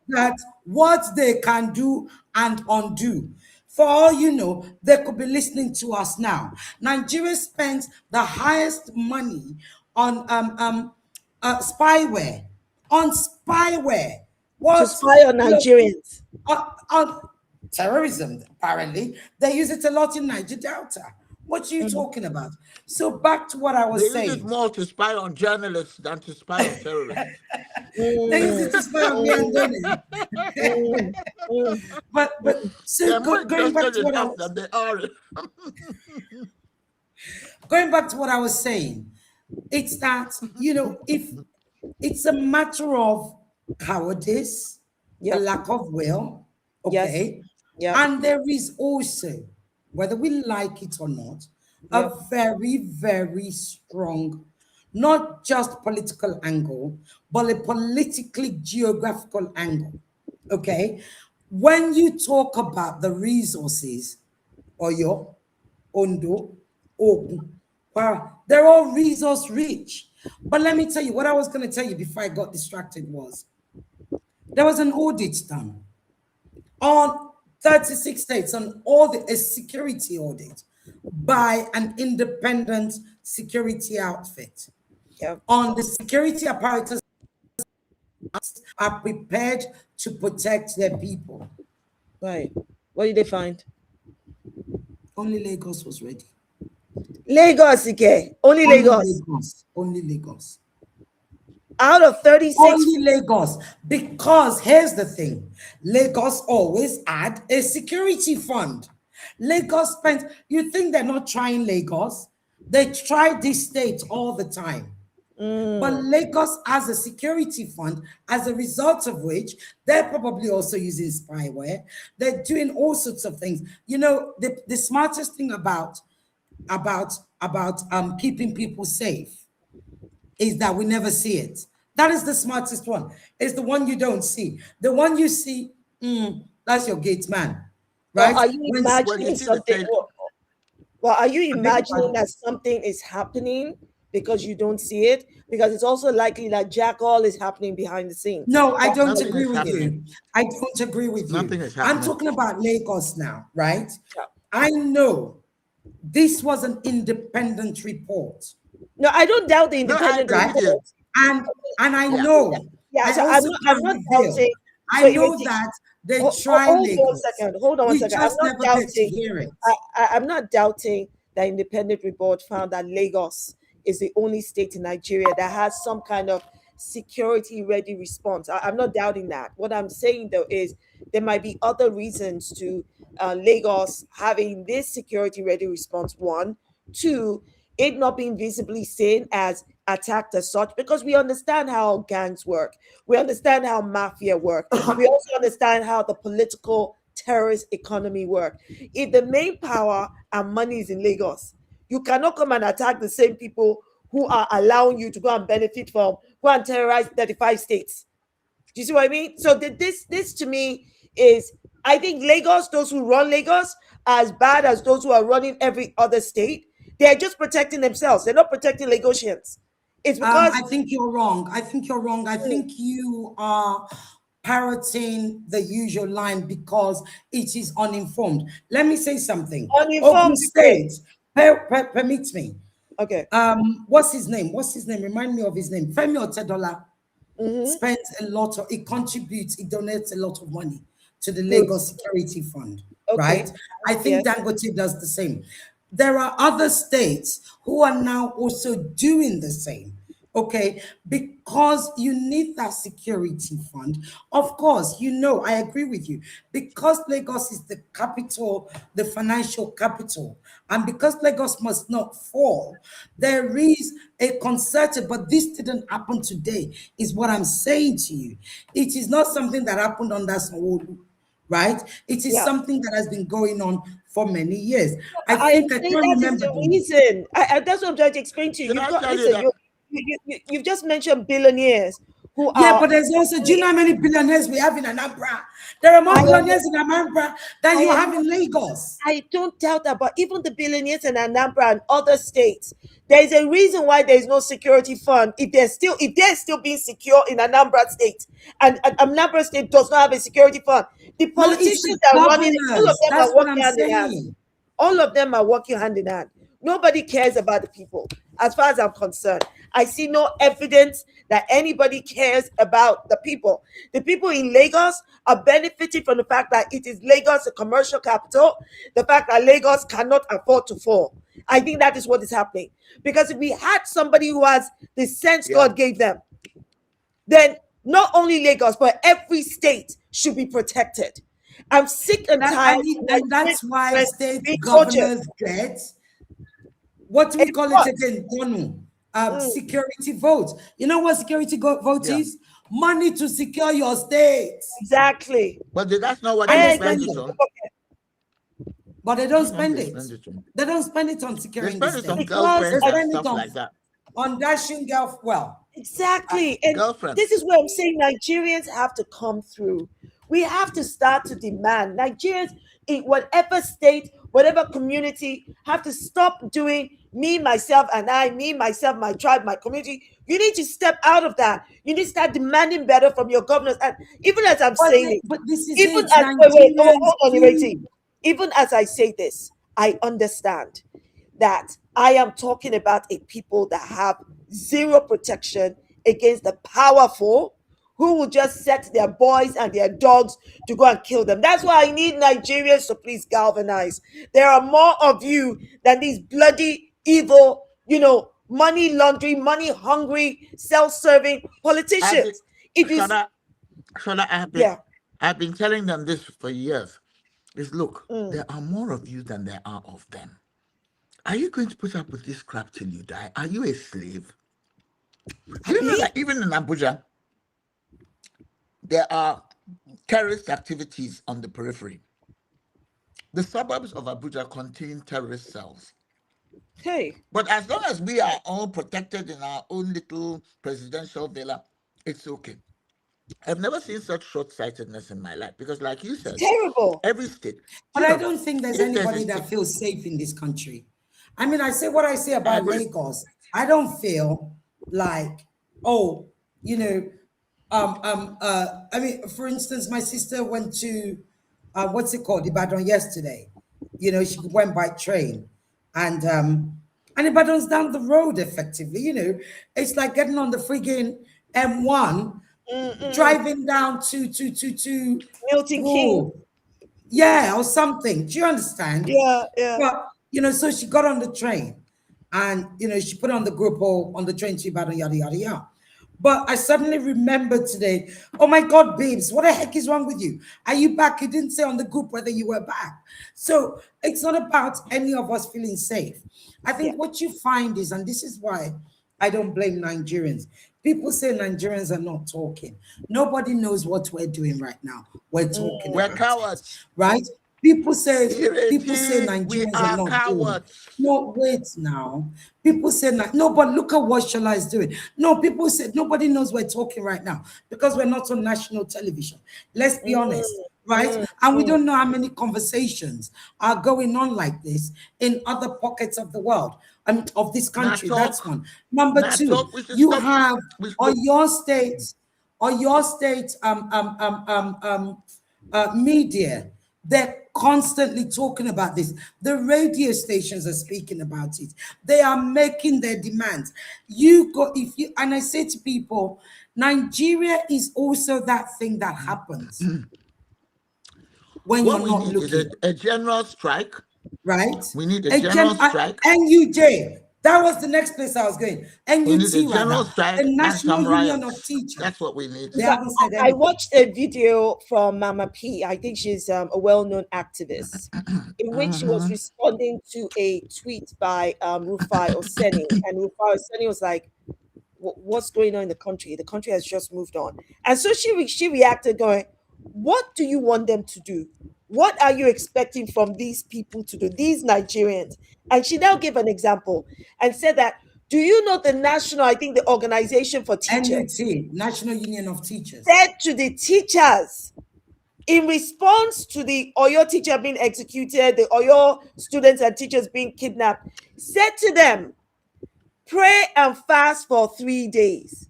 that what they can do and undo. For all you know, they could be listening to us now. Nigeria spends the highest money on spyware. On spyware. To spy on Nigerians. On terrorism, apparently. They use it a lot in Niger Delta. What are you talking about? So back to what I was saying. They use it more to spy on journalists than to spy on terrorists. They use it to spy on me and Donu. But so going back to what I was, they are. going back to what I was saying, it's that, you know, if it's a matter of cowardice, a lack of will, okay? Yes. And there is also, whether we like it or not, a very, very strong, not just political angle, but a politically geographical angle, okay? When you talk about the resources, Oyo, Ondo, Ogun, they're all resource rich. But let me tell you, what I was going to tell you before I got distracted was, there was an audit done on 36 states on all a security audit by an independent security outfit. On the security apparatus are prepared to protect their people. Right. What did they find? Only Lagos was ready. Lagos, okay. Only Lagos. Only Lagos. Out of 36. Only Lagos. Because here's the thing. Lagos always had a security fund. Lagos spent, you think they're not trying Lagos? They try this state all the time. But Lagos has a security fund, as a result of which they're probably also using spyware. They're doing all sorts of things. You know, the smartest thing about keeping people safe is that we never see it. That is the smartest one. It's the one you don't see. The one you see, that's your gate man, right? Are you imagining something? Well, are you imagining that something is happening because you don't see it? Because it's also likely that jack all is happening behind the scenes. No, I don't agree with you. I don't agree with you. Nothing is happening. I'm talking about Lagos now, right? Yeah. I know this was an independent report. No, I don't doubt the independent report. And I know. Yeah, so I'm not doubting. I know that they try Lagos. Hold on one second. I'm not doubting that independent report found that Lagos is the only state in Nigeria that has some kind of security ready response. I'm not doubting that. What I'm saying though is there might be other reasons to Lagos having this security ready response. One, two, it not being visibly seen as attacked as such, because we understand how gangs work. We understand how mafia work. We also understand how the political terrorist economy work. If the main power and money is in Lagos, you cannot come and attack the same people who are allowing you to go and benefit from, go and terrorize 35 states. Do you see what I mean? So this to me is, I think Lagos, those who run Lagos, are as bad as those who are running every other state. They're just protecting themselves. They're not protecting Lagosians. It's because I think you're wrong. I think you are parroting the usual line because it is uninformed. Let me say something. Uninformed state. Permit me. Okay. What's his name? Remind me of his name. Femi Otedola. spends a lot of, it contributes, it donates a lot of money to the Good. Lagos Security Fund, Okay. right? I think Dangote does the same. There are other states who are now also doing the same, okay? Because you need that security fund. Of course, I agree with you. Because Lagos is the capital, the financial capital, and because Lagos must not fall, there is a concerted, but this didn't happen today, is what I'm saying to you. It is not something that happened under Sanwo-Olu, right? It is something that has been going on for many years. I think I think can't that is remember the reason. That's what I'm trying to explain to you. Should You've I got tell you listen. that? You've just mentioned billionaires who Yeah, are. but there's also, do you know how many billionaires we have in Anambra? There are more billionaires in Anambra than you have in Lagos. I don't doubt that, but even the billionaires in Anambra and other states, there is a reason why there is no security fund. If they're still being secure in Anambra State, and Anambra State does not have a security fund, the No, it's politicians the that are running it, all of governors. them That's are what I'm working hand in hand. saying. All of them are working hand in hand. Nobody cares about the people, as far as I'm concerned. I see no evidence that anybody cares about the people. The people in Lagos are benefiting from the fact that it is Lagos, a commercial capital, the fact that Lagos cannot afford to fall. I think that is what is happening. Because if we had somebody who has the sense God gave them, then not only Lagos, but every state should be protected. I'm sick and tired. And that's why state being governors get, what do we call it It's again, Donu? Security votes. You know what security vote is? Money to secure your state. Exactly. But that's not what And they they spend spend it it. on. But they don't That's not what spend they it. spend it on. They don't spend it on They securing the spend it on state. girlfriends They and spend it stuff on like that. dashing girl. Well, Exactly. And Girlfriends. this is where I'm saying Nigerians have to come through. We have to start to demand. Nigerians in whatever state, whatever community, have to stop doing me, myself, and I, me, myself, my tribe, my community. You need to step out of that. You need to start demanding better from your governors. And even as I'm saying it, but this is even it. as Nigerians hold on, do. Ireti. Even as I say this, I understand that I am talking about a people that have zero protection against the powerful who will just set their boys and their dogs to go and kill them. That's why I need Nigerians to please galvanize. There are more of you than these bloody, evil, money laundering, money hungry, self-serving politicians. If you, Shola, I've been telling them this for years. Is look, there are more of you than there are of them. Are you going to put up with this crap till you die? Are you a slave? Do you know that even in Abuja, there are terrorist activities on the periphery? The suburbs of Abuja contain terrorist cells. Hey. But as long as we are all protected in our own little presidential villa, it's okay. I've never seen such short-sightedness in my life because, like you said, terrible. Every state. But I don't think there's anybody that feels safe in this country. I mean, I say what I say about Lagos. I don't feel like, I mean, for instance, my sister went to, what's it called, Ibadan yesterday. She went by train, and Ibadan's down the road effectively. It's like getting on the friggin' M1, driving down to Milton King. Yeah, or something. Do you understand? Yeah. But so she got on the train, and she put on the group on the train to Ibadan, yada yada yada. But I suddenly remembered today, oh my God, babes, what the heck is wrong with you? Are you back? You didn't say on the group whether you were back. So it's not about any of us feeling safe. I think what you find is, and this is why I don't blame Nigerians. People say Nigerians are not talking. Nobody knows what we're doing right now. We're talking. We're cowards, right? People say Nigerians are not cowards. doing. No, wait now. People say no, but look at what Shola is doing. No, people say nobody knows we're talking right now because we're not on national television. Let's be honest, right? And we don't know how many conversations are going on like this in other pockets of the world. Of this country. That's one. Number two, you have on your state media. They're constantly talking about this. The radio stations are speaking about it. They are making their demands. And I say to people, Nigeria is also that thing that happens when What you're we not need is looking, a general strike. right? We need a general strike. NUJ, that was the next place I was going. We need a NUT right general now, strike the and National some Union of riots. Teachers. That's what we need. They haven't said I anything. watched a video from Mama P. I think she's a well-known activist, in which she was responding to a tweet by Rufai Oseni, and Rufai Oseni was like, "What's going on in the country? The country has just moved on." And so she reacted, going, "What do you want them to do? What are you expecting from these people to do? These Nigerians?" And she now gave an example and said that, "Do you know the national? I think the organization for teachers." NUT, National Union of Teachers. Said to the teachers, in response to the Oyo teacher being executed, the Oyo students and teachers being kidnapped, said to them, pray and fast for 3 days.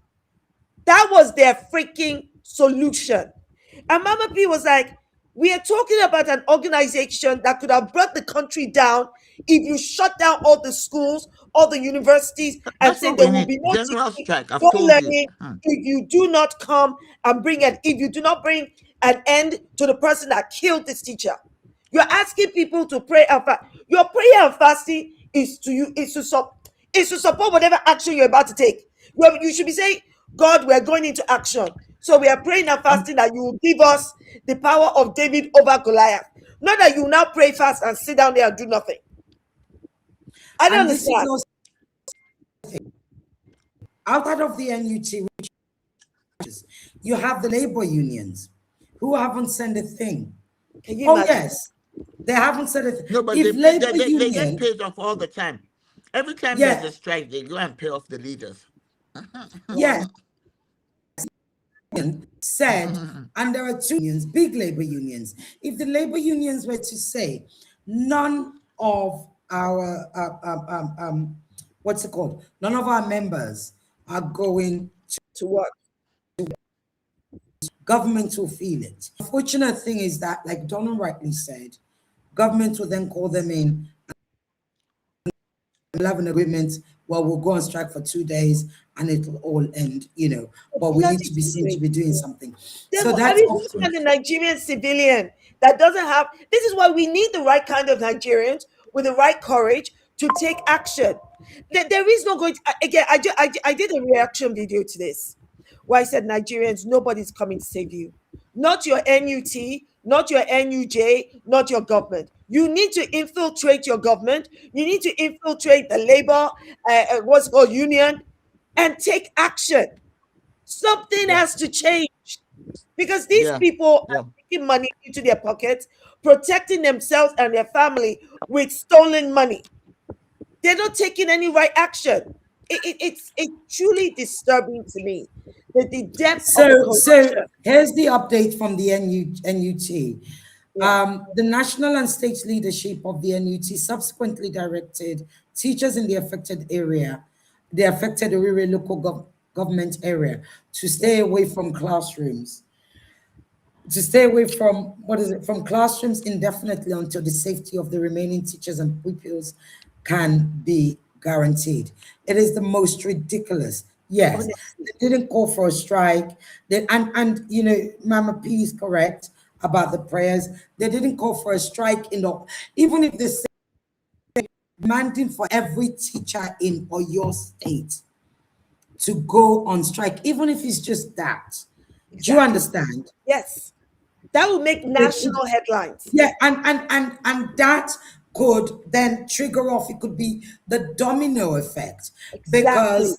That was their freaking solution. And Mama P was like, we are talking about an organization that could have brought the country down if you shut down all the schools, all the universities, and That's say what we there will need. be no General teaching, strike. I've no told you. learning if you do not come and if you do not bring an end to the person that killed this teacher. You're asking people to pray and fast. Your prayer and fasting is to support whatever action you're about to take. You should be saying, God, we're going into action. So we are praying and fasting that you will give us the power of David over Goliath. Not that you now pray fast and sit down there and do nothing. I don't And this is understand. also outside of the NUT, you have the labor unions who haven't said a thing. Can you imagine? Yes, they haven't said a thing. No, but if they get paid off all the time. Every time there's a strike, they go and pay off the leaders. Yes. Said, and there are two unions, big labor unions. If the labor unions were to say, none of our what's it called? None of our members are going to work. Government will feel it. The unfortunate thing is that, like Donu rightly said, government will then call them in and we'll have an agreement. Well, we'll go on strike for 2 days and it'll all end, but we need to be seen to be doing something. So that's who's the Nigerian civilian that doesn't have, this is why we need the right kind of Nigerians with the right courage to take action. There is no going to, again, I did a reaction video to this where I said, Nigerians, nobody's coming to save you. Not your NUT, not your NUJ, not your government. You need to infiltrate your government. You need to infiltrate the labor, what's called union, and take action. Something has to change because these people are taking money into their pockets, protecting themselves and their family with stolen money. They're not taking any right action. It's truly disturbing to me that the depth of the corruption. So here's the update from the NUT. The national and state leadership of the NUT subsequently directed teachers in the affected area, the affected Orire local government area, to stay away from classrooms. To stay away from, from classrooms indefinitely until the safety of the remaining teachers and pupils can be guaranteed. It is the most ridiculous. Yes, they didn't call for a strike. And Mama P is correct about the prayers. They didn't call for a strike even if they say demanding for every teacher in Oyo State to go on strike, even if it's just that. Exactly. Do you understand? Yes. That will make national headlines. Yeah, and that could then trigger off. It could be the domino effect. Exactly.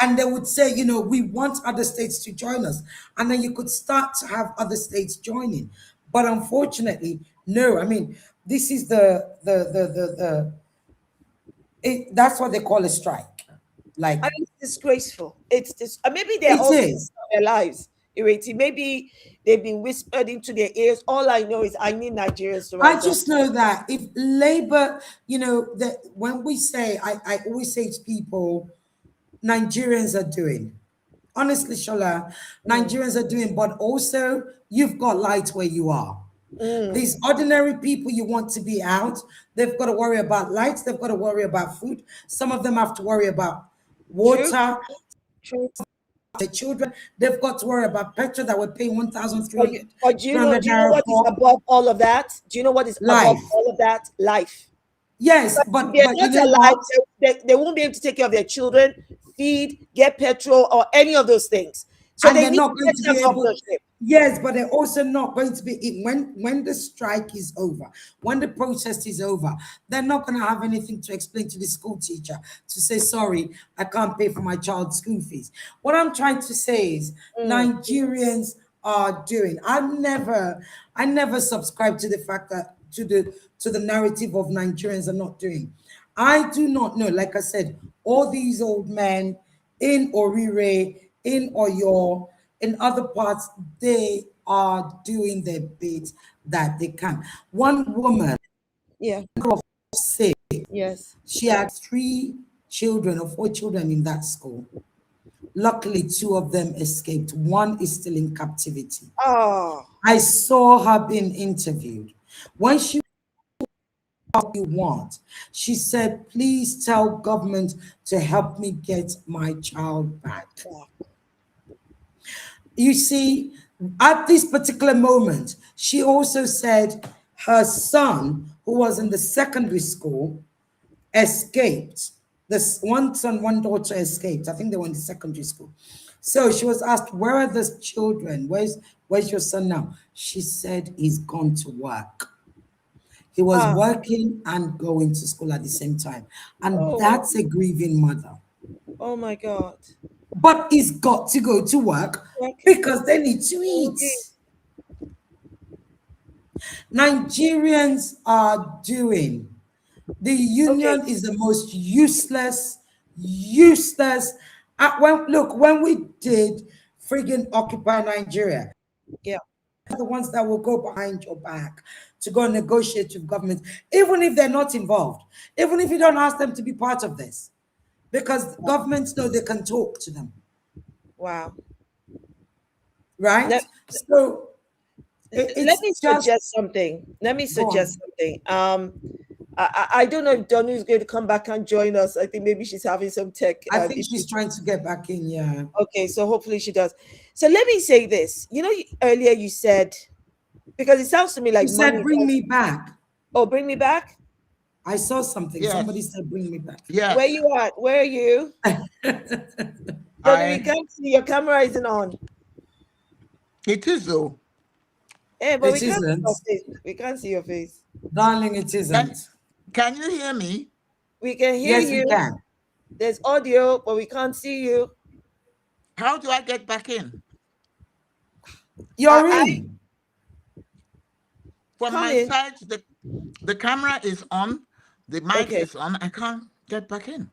And they would say, we want other states to join us. And then you could start to have other states joining. But unfortunately, no. I mean, this is that's what they call a strike. Like, and it's disgraceful. Maybe they're all their lives. Ireti. Maybe they've been whispered into their ears. All I know is I need Nigerians to rise up. I just know that if labor, that when we say, I always say to people, Nigerians are doing. Honestly, Shola, Nigerians are doing, but also you've got light where you are. These ordinary people, you want to be out. They've got to worry about lights. They've got to worry about food. Some of them have to worry about water. True. the children, they've got to worry about petrol that we're paying 1,300 But do you know naira what is for. above all of that? Do you know what is above Life. all of that? Life. Yes, If but they're you not know alive, what? they won't be able to take care of their children, feed, get petrol, or any of those things. So And they they're need not to going get to be them off able. the ship. Yes, but they're also not going to be when the strike is over, when the protest is over, they're not going to have anything to explain to the school teacher to say, sorry, I can't pay for my child's school fees. What I'm trying to say is Nigerians are doing. I never subscribe to the fact that to the narrative of Nigerians are not doing. I do not know, like I said, all these old men in Orire, in Oyo, in other parts, they are doing their bit that they can. One woman Yeah. said Yes. she had 3 children or 4 children in that school. Luckily, 2 of them escaped. One is still in captivity. Oh. I saw her being interviewed. When she you want. She said, please tell government to help me get my child back. You see, at this particular moment, she also said her son, who was in the secondary school, escaped. This one son, one daughter escaped. I think they were in the secondary school. So she was asked, where are the children? Where's your son now? She said he's gone to work. He was working and going to school at the same time. And that's a grieving mother. Oh my God. But he's got to go to work because they need to eat. Nigerians are doing. The union is the most useless. When we did friggin' Occupy Nigeria, the ones that will go behind your back to go and negotiate with government, even if they're not involved, even if you don't ask them to be part of this, because governments know they can talk to them. Wow. Right? So let me suggest something. I don't know if Donu is going to come back and join us. I think maybe she's having some tech. I think she's trying to get back in, yeah. Okay, so hopefully she does. So let me say this. You know, earlier you said, because it sounds to me like you said bring me back. Oh, bring me back? I saw something. Yes. Somebody said bring me back. Yeah. Where you at? Where are you? Donu, we can't see. Your camera isn't on. It is though. Hey, but we can't see your face. We can't see your face. Darling, it isn't. Can you hear me? We can hear you. Yes, we can. There's audio, but we can't see you. How do I get back in? You're in. From my side, the camera is on, the mic is on. I can't get back in.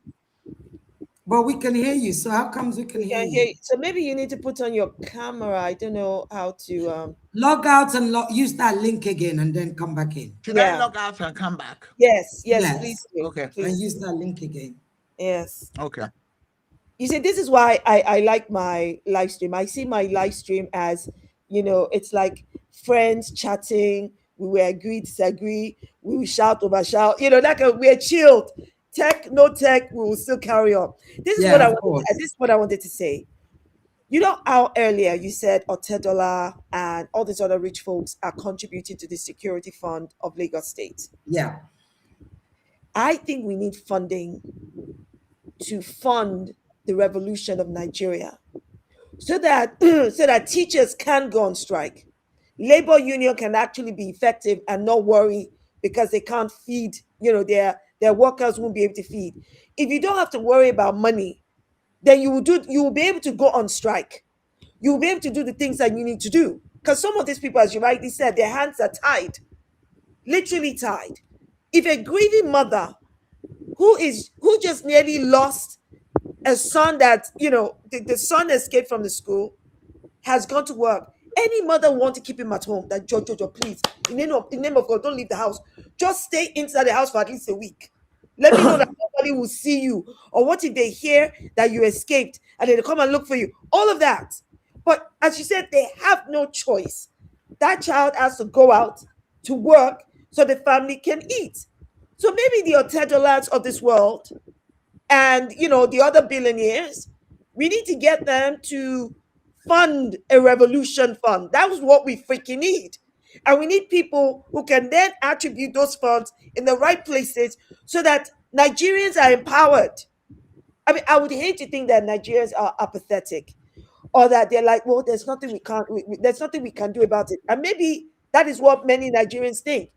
But we can hear you. So how comes we can hear you? So maybe you need to put on your camera. I don't know how to log out and use that link again and then come back in. Should I log out and come back? Yes, please do. Okay. Please. And use that link again. Yes. Okay. You see, this is why I like my live stream. I see my live stream as, it's like friends chatting. We will agree, disagree. We will shout, over shout. We're chilled. Tech, no tech, we will still carry on. This is what I wanted to say. You know how earlier you said Otedola and all these other rich folks are contributing to the security fund of Lagos State. Yeah. I think we need funding to fund the revolution of Nigeria so that teachers can go on strike. Labor union can actually be effective and not worry because they can't feed, their workers won't be able to feed. If you don't have to worry about money, then you will be able to go on strike. You will be able to do the things that you need to do. Because some of these people, as you rightly said, their hands are tied, literally tied. If a grieving mother who just nearly lost a son that, the son escaped from the school, has gone to work, any mother want to keep him at home, that Jojo, please, in the name of God, don't leave the house. Just stay inside the house for at least a week. Let me know that nobody will see you. Or what if they hear that you escaped and they come and look for you? All of that. But as you said, they have no choice. That child has to go out to work so the family can eat. So maybe the Otedolas of this world and, the other billionaires, We need to get them to fund a revolution fund. That's what we freaking need. And we need people who can then attribute those funds in the right places so that Nigerians are empowered. I mean, I would hate to think that Nigerians are apathetic or that they're like, well, there's nothing we can't, there's nothing we can do about it. And maybe that is what many Nigerians think.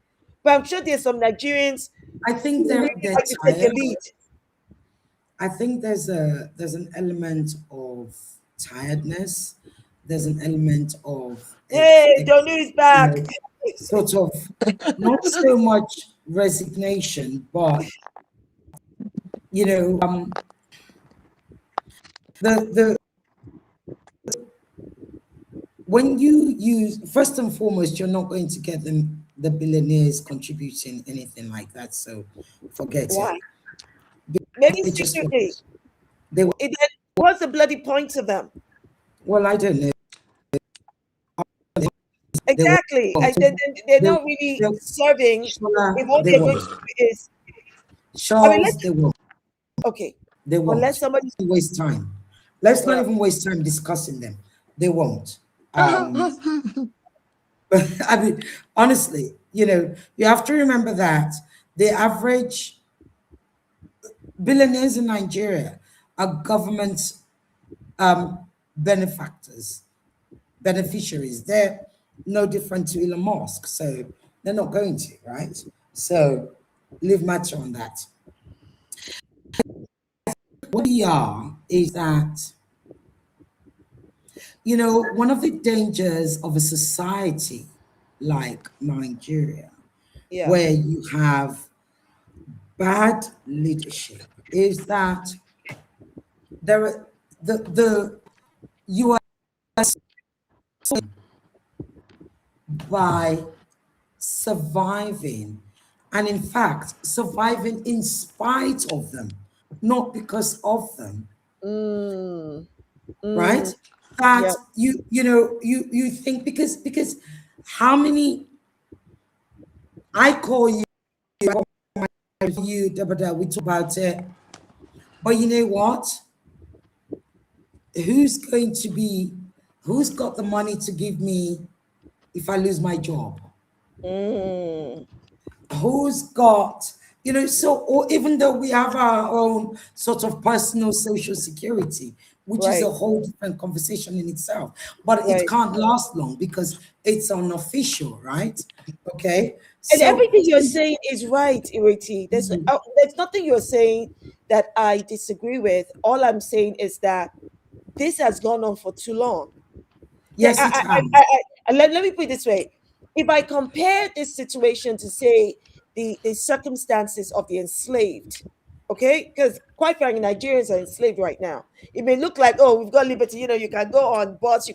But I'm sure there's some Nigerians I think who really they're like to take a tired. lead. I think there's an element of tiredness. There's an element of Hey, Donu is back. sort of not so much resignation, but the when you use, first and foremost, you're not going to get the billionaires contributing anything like that. So forget Why? it. Maybe They just secretly. they What's the bloody point of them? well, I don't know. Exactly. They're not really serving if what they're going to do is. Charles, they won't. Okay. They won't. Unless somebody waste time. Let's not even waste time discussing them. They won't. I mean, honestly, you have to remember that the average billionaires in Nigeria are government beneficiaries. They're no different to Elon Musk, so they're not going to, right? So leave matter on that. What we are is that, one of the dangers of a society like Nigeria, where you have bad leadership, is that you are by surviving, and in fact surviving in spite of them, not because of them. Right? That you think because how many I call you we talk about it, but you know what? Who's got the money to give me if I lose my job? Who's got, or even though we have our own sort of personal social security, which is a whole different conversation in itself, but it can't last long because it's unofficial, right? Okay. And everything you're saying is right, Ireti. There's nothing you're saying that I disagree with. All I'm saying is that this has gone on for too long. Yes, it has. Let me put it this way. If I compare this situation to, say, the circumstances of the enslaved, okay? Because quite frankly, Nigerians are enslaved right now. It may look like, oh, we've got liberty, you can go on boats,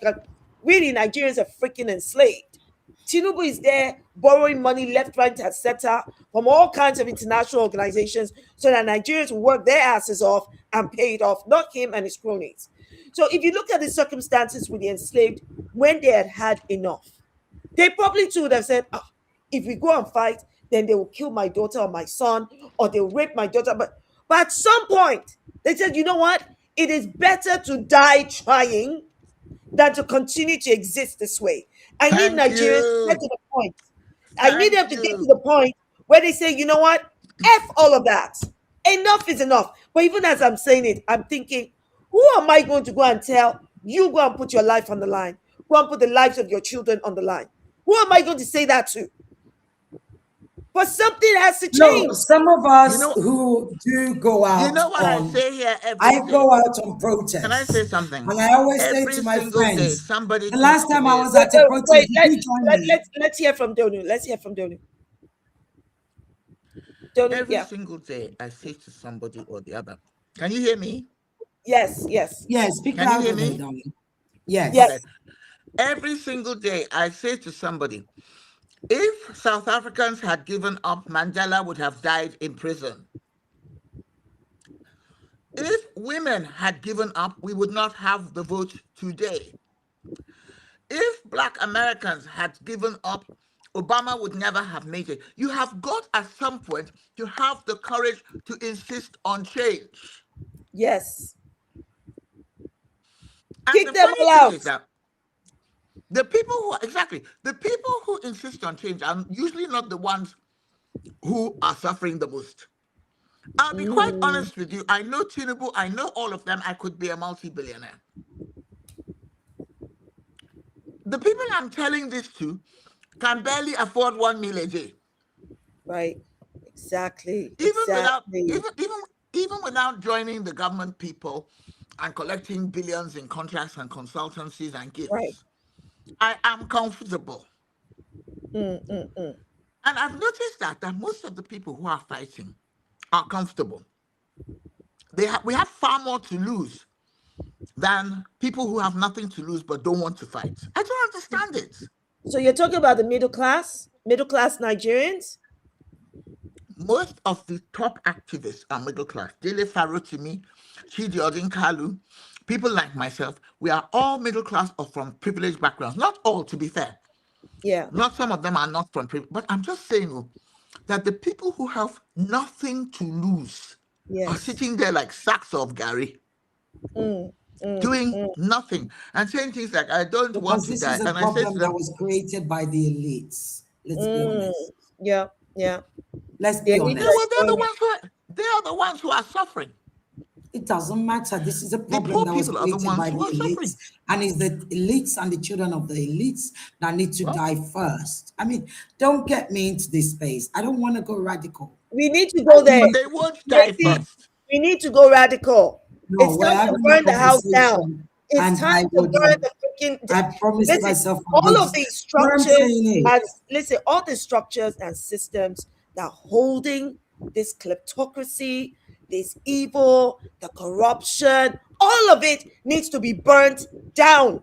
really, Nigerians are freaking enslaved. Tinubu is there borrowing money left, right, etc. from all kinds of international organizations so that Nigerians will work their asses off and pay it off, not him and his cronies. So if you look at the circumstances with the enslaved, when they had enough, they probably too would have said, oh, if we go and fight, then they will kill my daughter or my son, or they'll rape my daughter. But at some point, they said, you know what? It is better to die trying than to continue to exist this way. I need Nigerians to get to the point. I need them to get to the point where they say, you know what? F all of that. Enough is enough. But even as I'm saying it, I'm thinking, who am I going to go and tell? You go and put your life on the line. Go and put the lives of your children on the line. Who am I going to say that to? But something has to change. No, some of us who do go out. You know what I say here every I day? go out on protest. Can I say something? And I always say to my friends, the last time I was at a protest, let's hear from Donu. Let's hear from Donu. Every single day, I say to somebody or the other, can you hear me? Yes. Yes, speak can you hear me, me? darling. Yes. Yes. Every single day, I say to somebody, if South Africans had given up, Mandela would have died in prison. If women had given up, we would not have the vote today. If Black Americans had given up, Obama would never have made it. You have got at some point to have the courage to insist on change. Yes. And Kick the them funny all thing out. is that the people who insist on change are usually not the ones who are suffering the most. I'll be quite honest with you. I know Tinubu, I know all of them. I could be a multi-billionaire. The people I'm telling this to can barely afford 1 meal a day. Right. Exactly. Even without Exactly. even without joining the government people and collecting billions in contracts and consultancies and Right. gifts, I am comfortable. And I've noticed that most of the people who are fighting are comfortable. We have far more to lose than people who have nothing to lose but don't want to fight. I don't understand it. So you're talking about the middle class Nigerians? Most of the top activists are middle class. Dele Farotimi, Chidi Odinkalu, people like myself, we are all middle class or from privileged backgrounds. Not all, to be fair. Yeah. Not some of them are not from privilege, but I'm just saying that the people who have nothing to lose are sitting there like sacks of Gary, doing nothing and saying things like, I don't want Because to this die. is a And I say to problem that them, was created by the elites. Let's be honest. Yeah. Yeah. Let's The be elites yeah, honest. are well, doing it. they are the ones who are suffering. It doesn't matter. This is a The problem poor that was people are the created ones by the who are elites, suffering. and it's the elites and the children of the elites that need to die first. I mean, don't get me into this space. I don't want to go radical. We need to go there. But they won't die Tracy, first. we need to go radical. No, It's we're time to having a burn the house down. conversation, It's and time I to would, burn the freaking. I promised Listen, myself I'm all going of to. these What I'm structures saying and is, listen, all the structures and systems that are holding this kleptocracy, this evil, the corruption, all of it needs to be burnt down.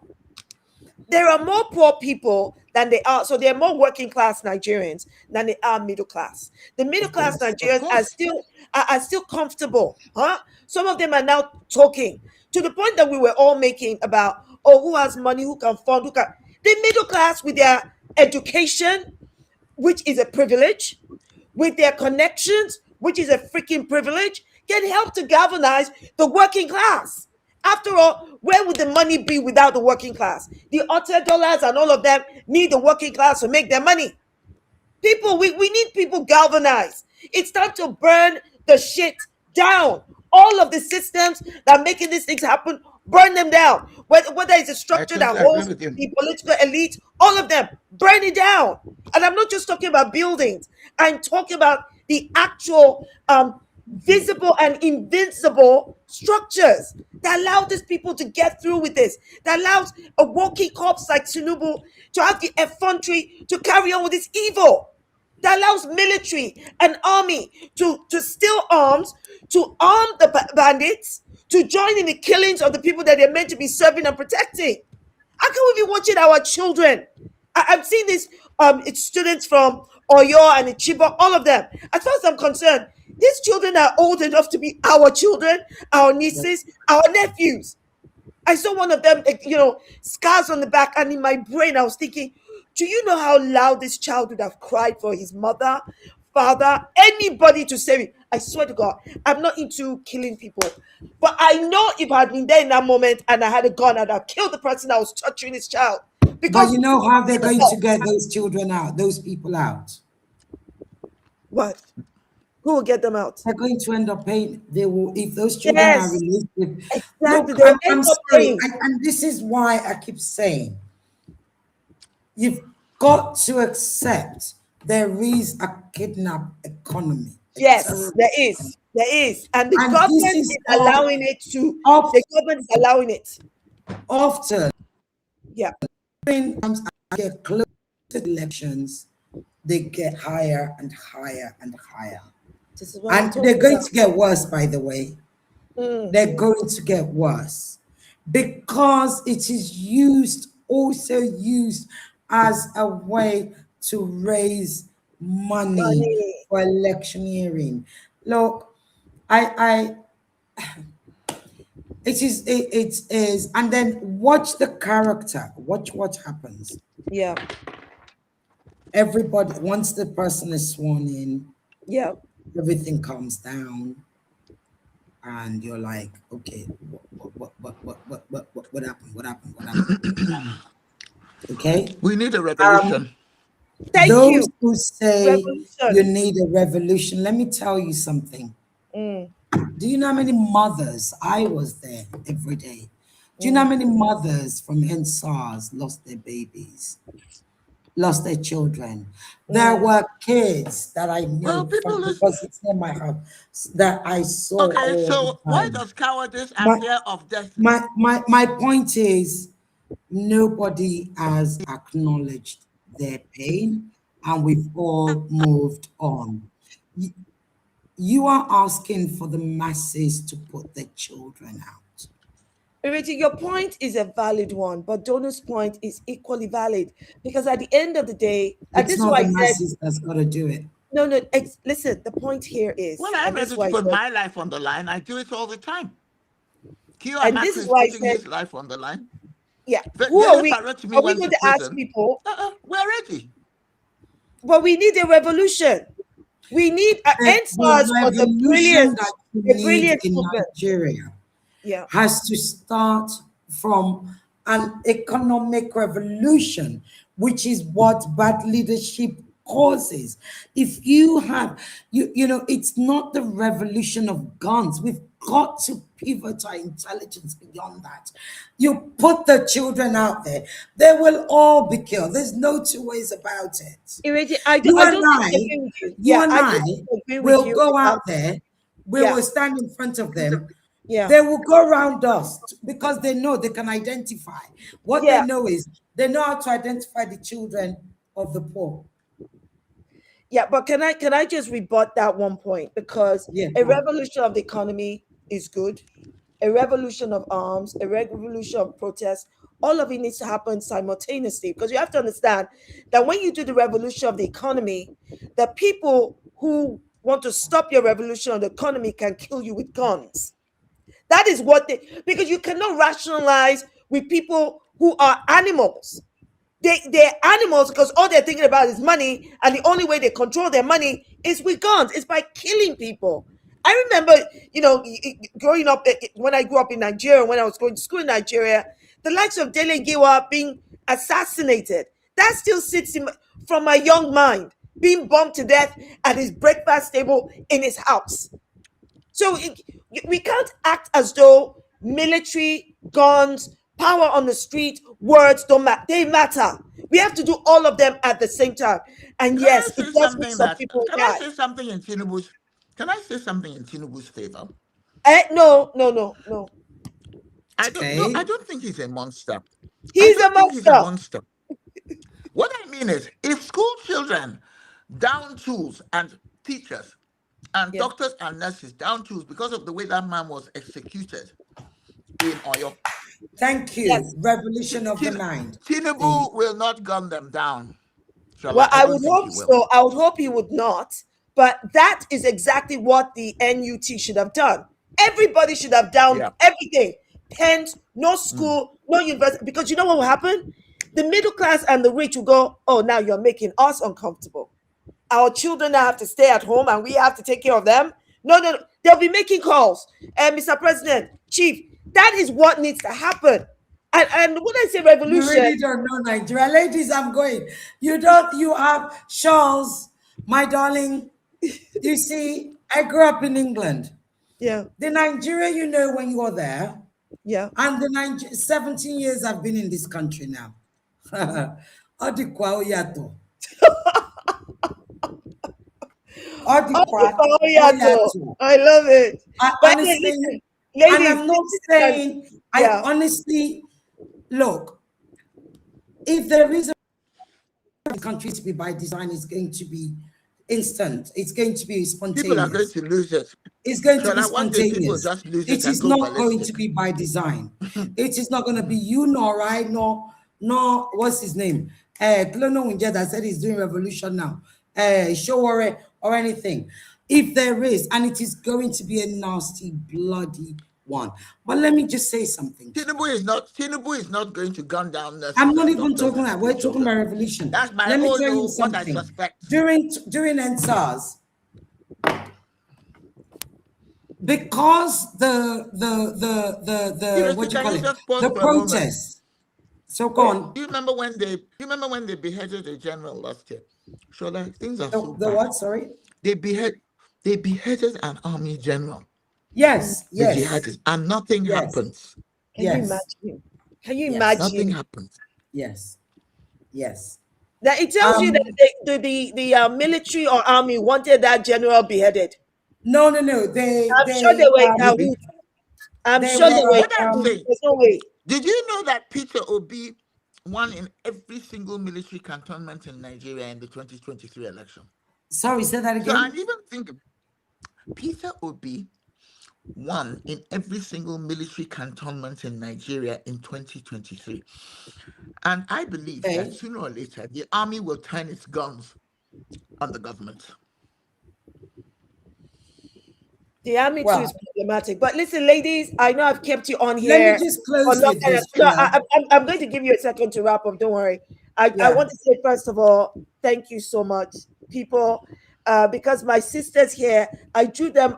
There are more poor people than they are, so there are more working class Nigerians than they are middle class. The middle of class course, Of Nigerians course. are still comfortable, huh? Some of them are now talking to the point that we were all making about, oh, who has money, who can fund, who can. The middle class with their education, which is a privilege, with their connections, which is a freaking privilege, can help to galvanize the working class. After all, where would the money be without the working class? The Otter dollars and all of them need the working class to make their money. People, we need people galvanized. It's time to burn the shit down. All of the systems that are making these things happen, burn them down. Whether it's a I structure that totally agree holds with you. the political elite, all of them, burn it down. And I'm not just talking about buildings. I'm talking about the actual visible and invincible structures that allow these people to get through with this, that allows a walking corpse like Tinubu to have the effrontery to carry on with this evil, that allows military and army to steal arms, to arm the bandits, to join in the killings of the people that they're meant to be serving and protecting. How can we be watching our children? I've seen this it's students from Oyo and Ichiba, all of them. As far as I'm concerned, these children are old enough to be our children, our nieces, our nephews. I saw one of them, scars on the back, and in my brain, I was thinking, do you know how loud this child would have cried for his mother, father, anybody to save him? I swear to God, I'm not into killing people, but I know if I had been there in that moment and I had a gun, I'd have killed the person that was torturing this child. but Because you know how they're going to get those children out, those people out. what? Who will get them out? They're going to end up paying. They will, if those children are Yes, released. exactly. Look, They'll end I'm up sorry, paying. and this is why I keep saying, you've got to accept there is a kidnap economy. Yes, there is. There is. And the And this government is is allowing it to. of, The government is allowing it. often Yeah. when times I get close to elections, they get higher and higher and higher. This is what I'm And talking they're going about. to get worse, by the way. They're going to get worse because it is also used as a way to raise money Money. for electioneering. Look, I it is, and then watch the character, watch what happens. Yeah. Everybody, once the person is sworn in, Yeah. everything calms down. and you're like, okay, what happened? Okay. We need a revolution. Thank Those you. who say you Revolution. need a revolution, let me tell you something. Mm, Do you know how many mothers, I was there every day. Do you know how mm. many mothers from NSARS lost their babies, lost their children? There were kids that I Well, knew people from, listen. because it's near my house, that I saw Okay, all the so why time. does cowardice and My, fear of death? my point is, nobody has acknowledged their pain, and we've all moved on. You are asking for the masses to put their children out. Ireti, your point is a valid one, but Donu's point is equally valid because at the end of the day, and It's this is not why the I said, masses that's got to do it. no, listen, the point here is, Well, I'm and this is ready to why I put said, my life on the line. I do it all the time. Kio and this Amaku is is why I putting said, his life on the line. yeah, who Dele Parrot me are we went going to to ask prison. people? We're ready. But we need a revolution. We need an The NSARS was revolution that you a need brilliant in movement. Nigeria Yeah. has to start from an economic revolution, which is what bad leadership causes. If you have, you know, it's not the revolution of guns. We've got to pivot our intelligence beyond that. You put the children out there, they will all be killed. There's no two ways about it. Ireti, You I and don't I, disagree with you. you Yeah, and I I don't disagree with will you go about, out there, we yeah, will stand in front of them. yeah, They will go around us because they know they can identify. What they yeah. know is they know how to identify the children of the poor. Yeah, but can I just rebut that one point because Yeah, a go on. revolution of the economy is good, a revolution of arms, a revolution of protest, all of it needs to happen simultaneously because you have to understand that when you do the revolution of the economy, the people who want to stop your revolution of the economy can kill you with guns. That is what they, because you cannot rationalize with people who are animals. They're animals because all they're thinking about is money, and the only way they control their money is with guns. It's by killing people. I remember, growing up when I grew up in Nigeria, when I was going to school in Nigeria, the likes of Dele Giwa being assassinated. That still sits from my young mind, being bombed to death at his breakfast table in his house. So we can't act as though military, guns, power on the street, words don't matter. They matter. We have to do all of them at the same time. And Can I yes, it say does make something some that? people Can I die. say something in Tinubu's? Can I say something in Tinubu's favor? No, no, no, no. I don't. No, I Okay. don't think he's a monster. I He's a don't think he's a monster. monster. What I mean is, if school children down tools and teachers and Yeah. doctors and nurses down tools because of the way that man was executed in Oyo, Thank you. Yes. Revolution of the mind. The Tinubu will not gun them down. Well, Shola, I I don't would think he hope will. so. I would hope he would not. But that is exactly what the NUT should have done. Everybody should have down Yeah. everything. Pens, no Mm. school, no university. Because you know what will happen? The middle class and the rich will go, oh, now you're making us uncomfortable. Our children now have to stay at home and we have to take care of them. No, no, no. They'll be making calls. Mr. President, Chief, that is what needs to happen. And when I say You revolution, really don't know Nigeria. Ladies, I'm going. You don't, you have Charles, my darling. You see, I grew up in England. yeah, The Nigeria you know when you were there, yeah. and the 17 years I've been in this country now. Odikwa Oyato. Odikwa Oyato. I love it. I But honestly, listen, and ladies, I'm not this is saying, I yeah, honestly, look, if there is a country to be by design, it's going to be instant. It's going to be People are going spontaneous. to lose it. It's going to be Shola, one day people spontaneous. just lose it It and is go not going ballistic. to be by design. It is not going to be you nor I nor what's his name? Klono Winja that said he's doing revolution now. Showore or anything. If there is, and it is going to be a nasty, bloody one. But let me just say something. Tinubu is not going to gun down nurses. I'm not and even doctors talking and about, school we're talking children. about revolution. That's my Let me own, tell you what I something. suspect. During NSARS, because the what do you Can call you it? just pause The for a moment? protest. So go on. Do you remember when they beheaded a general last year? Shola, things are so The bad. what? Sorry. They beheaded an army general, Yes. the Yes. jihadists, and nothing Yes. happens. Can you Yes. imagine? Can you Yes. Nothing imagine? happens. Yes. Yes. That it tells you that the military or army wanted that general beheaded. No. I'm sure they were in cahoots. I'm they sure they were were in What I'm cahoots. saying, There's no way. did you know that Peter Obi won in every single military cantonment in Nigeria in the 2023 election? sorry, say that So I again. even think Peter Obi won in every single military cantonment in Nigeria in 2023. And I believe that Okay. sooner or later, the army will turn its guns on the government. The army too Well, is problematic. But listen, ladies, I know I've kept you on let me here just for close long with time. this, No, Sheila. I'm going to give you a second to wrap up. Don't worry. I Yeah. want to say, first of all, thank you so much, people. Because my sisters here, I drew them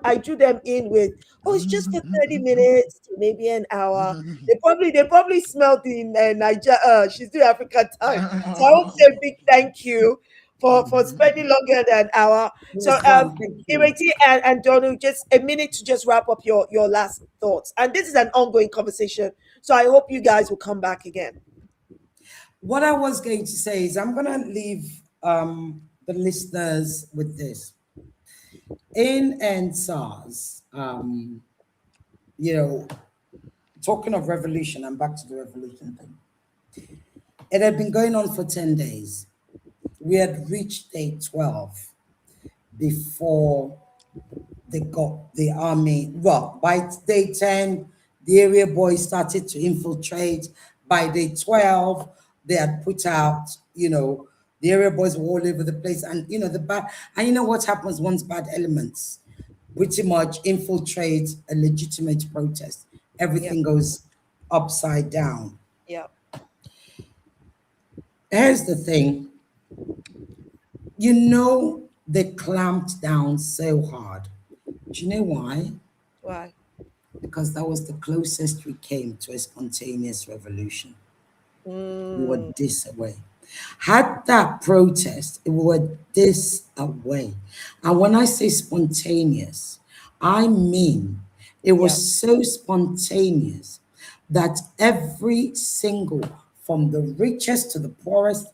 in with, oh, it's just for 30 minutes to maybe an hour. They probably smelled the Niger, she's doing African time. So I want to say a big thank you for spending longer than an hour. So Yes, ma'am. Thank you. Ireti and Donu, just a minute to just wrap up your last thoughts. And this is an ongoing conversation. So I hope you guys will come back again. What I was going to say is I'm gonna leave the listeners with this. In and SARS, you know, talking of revolution, I'm back to the revolution thing. It had been going on for 10 days. We had reached day 12 before they got the army. Well, by day 10, the area boys started to infiltrate. By day 12, they had put out, the area boys were all over the place. And, the bad, and you know what happens once bad elements pretty much infiltrate a legitimate protest? Everything goes upside down. Yeah. Here's the thing. They clamped down so hard. Do you know why? Why? Because that was the closest we came to a spontaneous revolution. We were this away. Had that protest, we were this away. And when I say spontaneous, I mean it was so spontaneous that every single, from the richest to the poorest,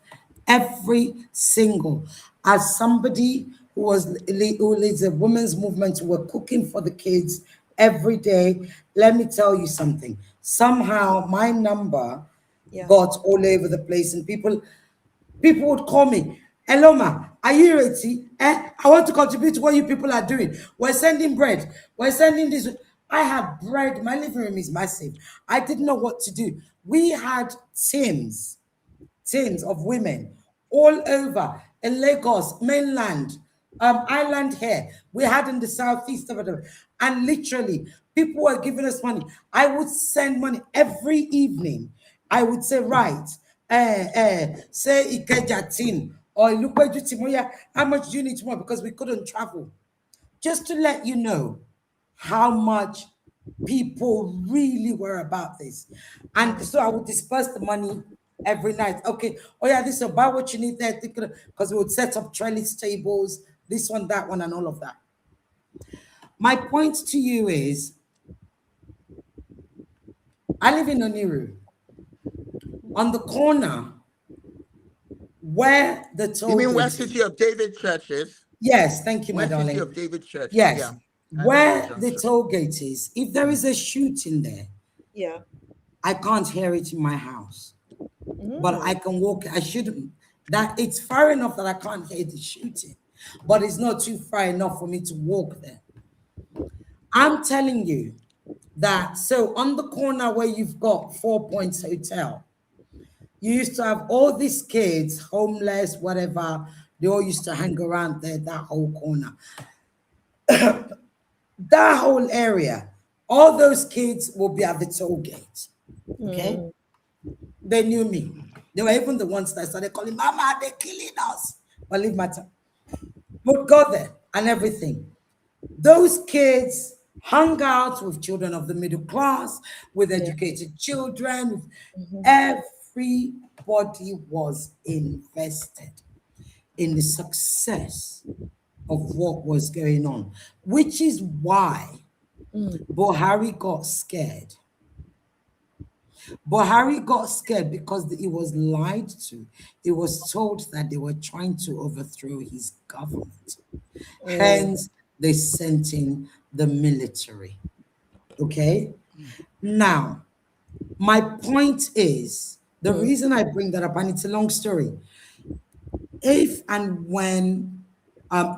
every single, as somebody who leads a women's movement, who were cooking for the kids every day, let me tell you something. Somehow my number got all over the place, and people would call me, hello ma, are you ready? I want to contribute to what you people are doing. We're sending bread. We're sending this. I had bread. My living room is massive. I didn't know what to do. We had teams of women all over in Lagos, mainland, island here. We had in the southeast of it. And literally, people were giving us money. I would send money every evening. I would say, right, say Ikejatin or Ilupeju Timoya, how much do you need tomorrow? Because we couldn't travel. Just to let you know how much people really were about this. And so I would disperse the money every night. Okay, oh yeah, this is about what you need there, because we would set up trellis tables, this one, that one, and all of that. My point to you is, I live in Oniru. On the corner where the toll You mean gate where is. City of David Church is? Yes, thank you, my Where City darling. of David Church? Yes. Yeah. Where the toll gate is, if there is a shooting there, Yeah. I can't hear it in my house. But I can walk. I shouldn't. That it's far enough that I can't hear the shooting, but it's not too far enough for me to walk there. I'm telling you that. So on the corner where you've got 4 Points Hotel, you used to have all these kids, homeless, whatever. They all used to hang around there, that whole corner. That whole area, all those kids will be at the toll gate. Okay? They knew me. They were even the ones that started calling, Mama, they're killing us. But leave matter. Would go there and everything. Those kids hung out with children of the middle class, with educated children. Mhm. Everybody was invested in the success of what was going on, which is why Buhari got scared. Buhari got scared because he was lied to. He was told that they were trying to overthrow his government. Hence, they sent in the military. Okay? Now, my point is, the reason I bring that up, and it's a long story, if and when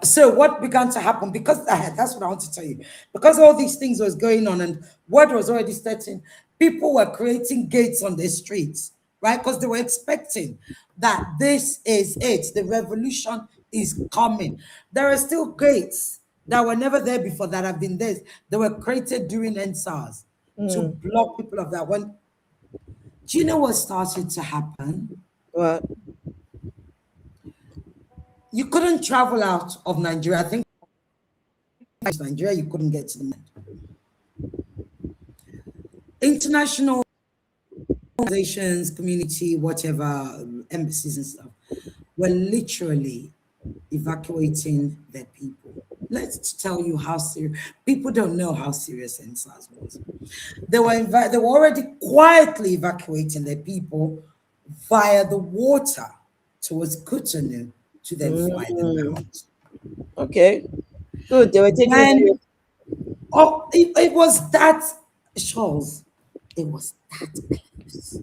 so what began to happen, because that's what I want to tell you, because all these things was going on and word was already starting, people were creating gates on the streets, right? Because they were expecting that this is it, the revolution is coming. There are still gates that were never there before that have been there. They were created during NSAS to block people of that. Well, do you know what started to happen? What? You couldn't travel out of Nigeria. I think Nigeria, you couldn't get to the international organizations, community, whatever, embassies and stuff were literally evacuating their people. Let's tell you how serious. People don't know how serious NSAS was. They were already quietly evacuating their people via the water towards Cotonou to then fly them out. Okay, good. They were taking. It was that, Charles. It was that close.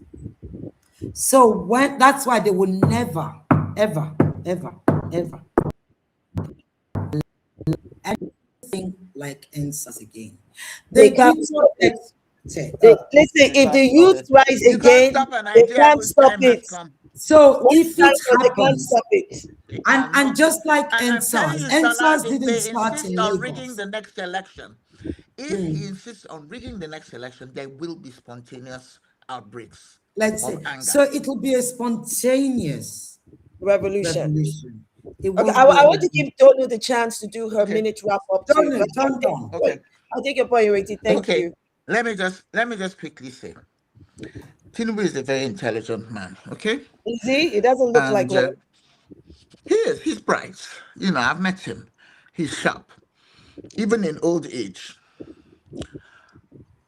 So that's why they will never, ever, ever, ever anything like NSAS again. They can't stop it. Listen, if the youth rise again, they can't stop it. So if it they can't happens, stop it. and just like NSAS didn't start in on Lagos. rigging the next election. If he insists on rigging the next election, there will be spontaneous outbreaks. Let's say anger. so. It will be a spontaneous revolution. It Okay, I want to give Donu the chance to do her minute wrap up. Donu. Okay, I'll take your point, Ireti. Thank you. Let me just quickly say, Tinubu is a very intelligent man. Okay, is he? It doesn't look like one. He is. He's bright. You know, I've met him. He's sharp, even in old age.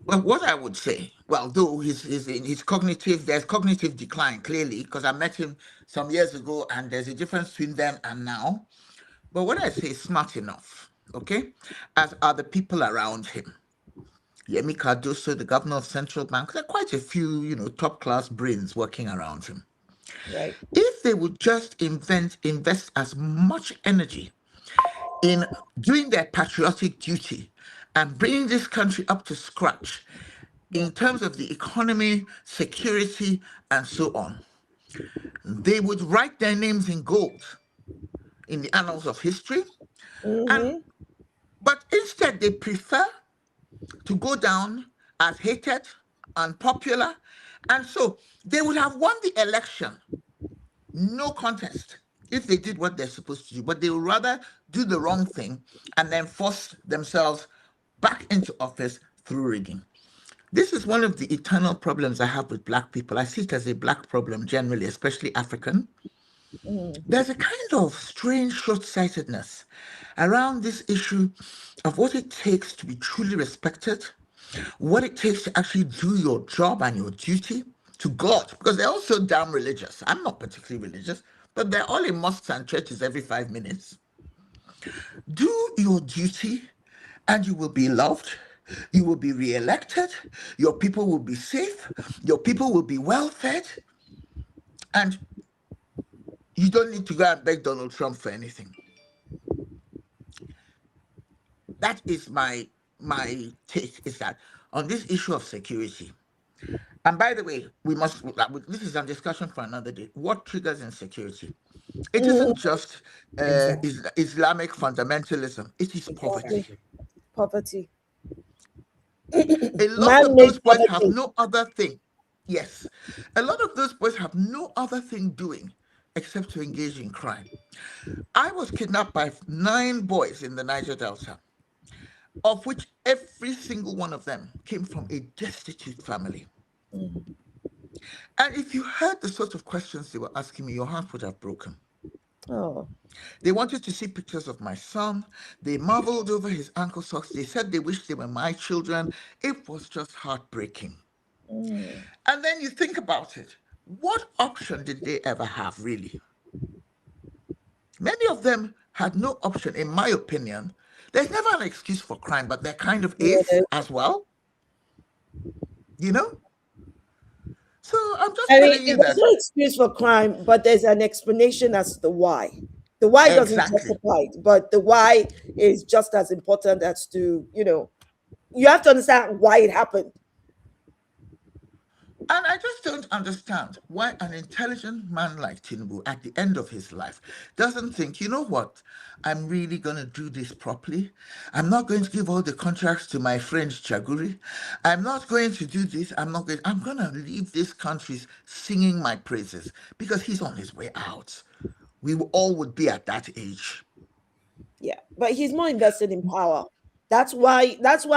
Well, what I would say, well, though there's cognitive decline, clearly, because I met him some years ago, and there's a difference between then and now. But what I say is smart enough, okay? As are the people around him. Yemi Cardoso, the governor of Central Bank, there are quite a few, top-class brains working around him. Right. If they would just invest as much energy in doing their patriotic duty and bringing this country up to scratch in terms of the economy, security, and so on, they would write their names in gold in the annals of history. But instead, they prefer to go down as hated, unpopular, and so they would have won the election, no contest, if they did what they're supposed to do, but they would rather do the wrong thing and then force themselves back into office through rigging. This is one of the eternal problems I have with Black people. I see it as a Black problem generally, especially African. There's a kind of strange short-sightedness around this issue of what it takes to be truly respected, what it takes to actually do your job and your duty to God, because they're also damn religious. I'm not particularly religious, but they're all in mosques and churches every 5 minutes. Do your duty and you will be loved. You will be re-elected. Your people will be safe. Your people will be well fed. And you don't need to go and beg Donald Trump for anything. That is my take, is that on this issue of security, and by the way, this is a discussion for another day. What triggers insecurity? It isn't just Islamic fundamentalism. It is poverty. Poverty. A lot of those boys have no other thing. Yes. A lot of those boys have no other thing doing except to engage in crime. I was kidnapped by 9 boys in the Niger Delta. of which every single one of them came from a destitute family. And if you heard the sort of questions they were asking me, your heart would have broken. Oh. They wanted to see pictures of my son. They marveled over his ankle socks. They said they wished they were my children. It was just heartbreaking. And then you think about it. What option did they ever have, really? Many of them had no option, in my opinion. There's never an excuse for crime, but there kind of is as well. You know? So I'm just telling you there's that. no excuse for crime, but there's an explanation as to the why. The why doesn't justify it, but the why is just as important as to, you have to understand why it happened. And I just don't understand why an intelligent man like Tinubu, at the end of his life, doesn't think, you know what, I'm really going to do this properly. I'm not going to give all the contracts to my friend Chaguri. I'm not going to do this. I'm going to leave this country singing my praises, because he's on his way out. We all would be at that age. Yeah, but he's more invested in power. That's why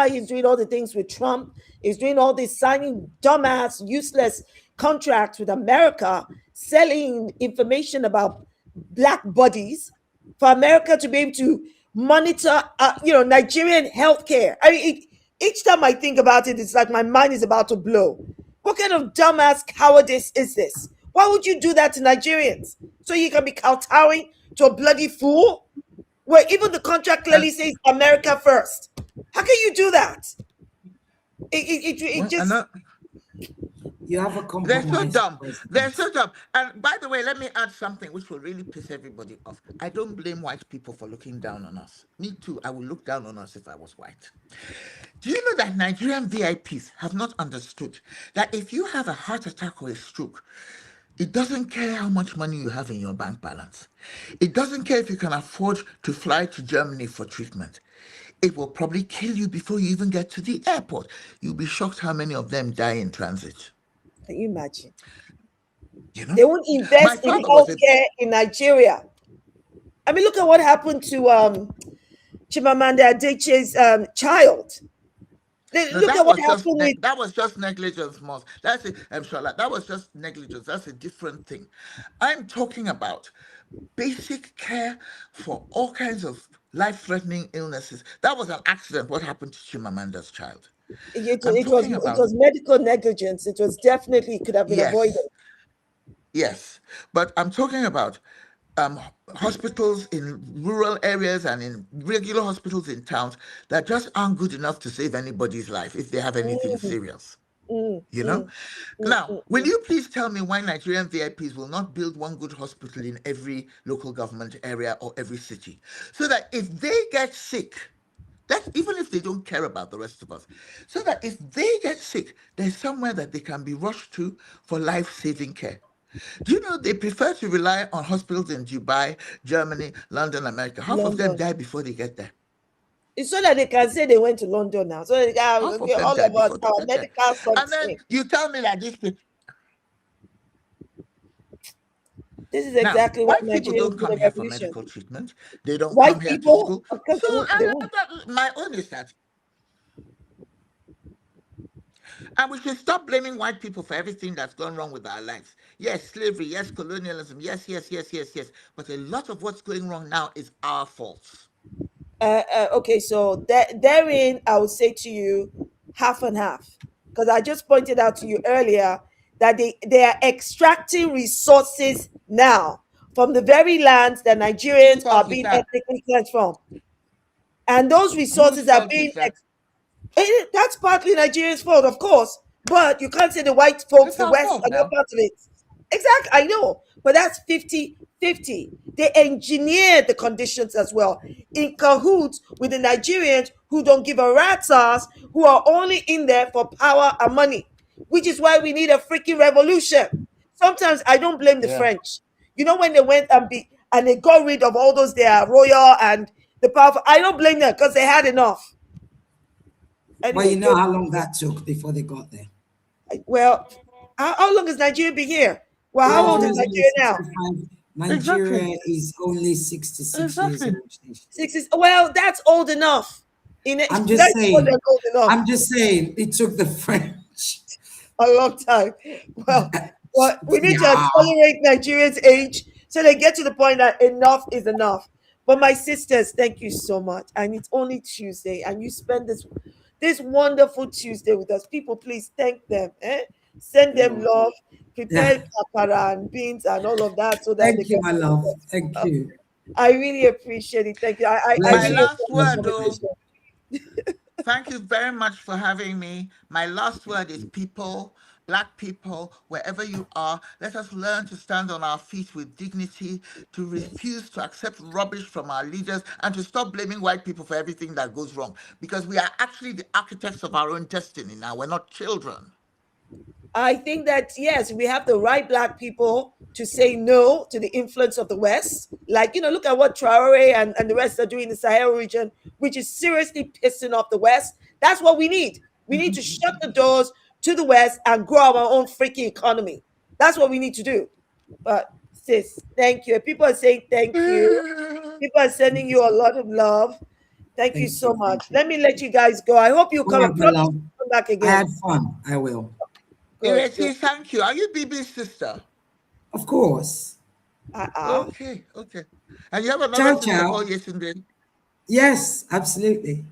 he's doing all the things with Trump. He's doing all this, signing dumbass, useless contracts with America, selling information about black bodies for America to be able to monitor, Nigerian healthcare. I mean, each time I think about it, it's like my mind is about to blow. What kind of dumbass cowardice is this? Why would you do that to Nigerians? So you can be kowtowing to a bloody fool? Where even the contract clearly says America first. How can you do that? You have a compromise. They're so dumb. They're so dumb. And by the way, let me add something which will really piss everybody off. I don't blame white people for looking down on us. Me too. I would look down on us if I was white. Do you know that Nigerian VIPs have not understood that if you have a heart attack or a stroke, it doesn't care how much money you have in your bank balance. It doesn't care if you can afford to fly to Germany for treatment. It will probably kill you before you even get to the airport. You'll be shocked how many of them die in transit. Can you imagine? You know? They won't invest in healthcare in Nigeria. I mean, look at what happened to Chimamanda Adichie's child. Look at what happened with... That was just negligence, Moss. That's it, Shola. That was just negligence. That's a different thing. I'm talking about basic care for all kinds of life-threatening illnesses. That was an accident. What happened to Chimamanda's child? It was medical negligence. It was definitely could have been avoided. Yes, but I'm talking about hospitals in rural areas and in regular hospitals in towns that just aren't good enough to save anybody's life if they have anything serious. Now, will you please tell me why Nigerian VIPs will not build one good hospital in every local government area or every city, so that if they get sick, that even if they don't care about the rest of us, so that if they get sick, there's somewhere that they can be rushed to for life-saving care. Do you know they prefer to rely on hospitals in Dubai, Germany, London, America? Half of them die before they get there. It's so that they can say they went to London now. So all of us, our medical something. And then you tell me that this is exactly what white people don't come here for medical treatment. They don't come here to school. So my own is that. And we should stop blaming white people for everything that's gone wrong with our lives. Yes, slavery, yes, colonialism, yes. But a lot of what's going wrong now is our fault. Okay, so therein, I would say to you, half and half. Because I just pointed out to you earlier that they are extracting resources now from the very lands that Nigerians are being ethnically cleansed from. And those resources are being... That's partly Nigerians' fault, of course, but you can't say the white folks, the West, are not part of it. Exactly, I know, but that's 50-50. They engineered the conditions as well, in cahoots with the Nigerians who don't give a rat's ass, who are only in there for power and money, which is why we need a freaking revolution. Sometimes I don't blame the French. You know, when they went and they got rid of all those their royal and the powerful, I don't blame them because they had enough. Anyway, well, you know how long that took before they got there. Well, how long has Nigeria been here? Well, how old is Nigeria now? Nigeria is only 66 years old. 60. Well, that's old enough. I'm just saying. old enough. I'm just saying. It took the French A long time. Well, we need to yeah. accelerate Nigerians' age so they get to the point that enough is enough. But my sisters, thank you so much. And it's only Tuesday, and you spend this wonderful Tuesday with us. People, please thank them. Send them love. Prepare Yeah. papara and beans and all of that so that they Thank you, can. my love. Thank you. I really appreciate it. Thank you. I My Pleasure. really last enjoyed this word, Pleasure. though. Pleasure. Thank you very much for having me. My last word is people, Black people, wherever you are, let us learn to stand on our feet with dignity, to refuse to accept rubbish from our leaders, and to stop blaming white people for everything that goes wrong. Because we are actually the architects of our own destiny now. We're not children. I think that yes, we have the right black people to say no to the influence of the West. Like, look at what Traore and the rest are doing in the Sahel region, which is seriously pissing off the West. That's what we need. We need to shut the doors to the West and grow our own freaking economy. That's what we need to do. But sis, thank you. People are saying thank you. People are sending you a lot of love. Thank you Thank so you. much. Thank you. Let me let you guys go. I hope you All come. I right, my promise love. to come back I again. had fun. I will. Good, good. Ireti, thank you. Are you BB's sister? Of course. Uh-uh. Okay, okay. And you have another Ciao, sister ciao. called Yetunde? Yes, absolutely.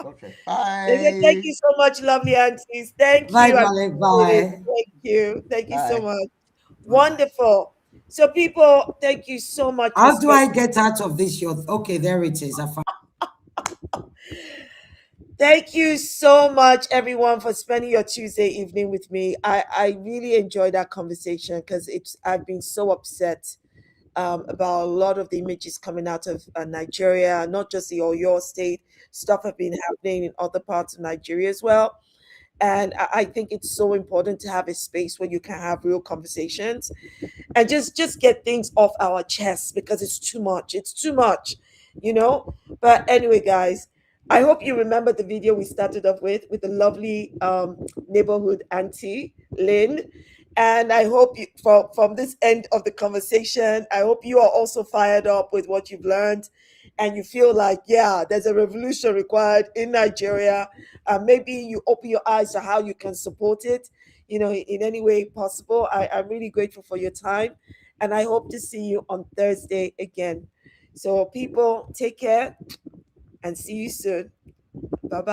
Okay. Thank Bye. you so much, lovely aunties. Thank Bye, you. I Malik. appreciate it. Bye. Thank you. Thank you so Bye. much. Bye. Wonderful. So, people, thank you so much for How do spending. I get out of this? Okay, there it is. I found. Thank you so much, everyone, for spending your Tuesday evening with me. I really enjoyed that conversation because I've been so upset about a lot of the images coming out of Nigeria, not just the Oyo state. Stuff have been happening in other parts of Nigeria as well. And I think it's so important to have a space where you can have real conversations and just get things off our chests because it's too much. It's too much, you know. But anyway, guys, I hope you remember the video we started off with the lovely neighborhood auntie Lynn. And I hope you, from this end of the conversation, I hope you are also fired up with what you've learned and you feel like, yeah, there's a revolution required in Nigeria. Maybe you open your eyes to how you can support it, in any way possible. I'm really grateful for your time. And I hope to see you on Thursday again. So, people, take care and see you soon. Bye bye.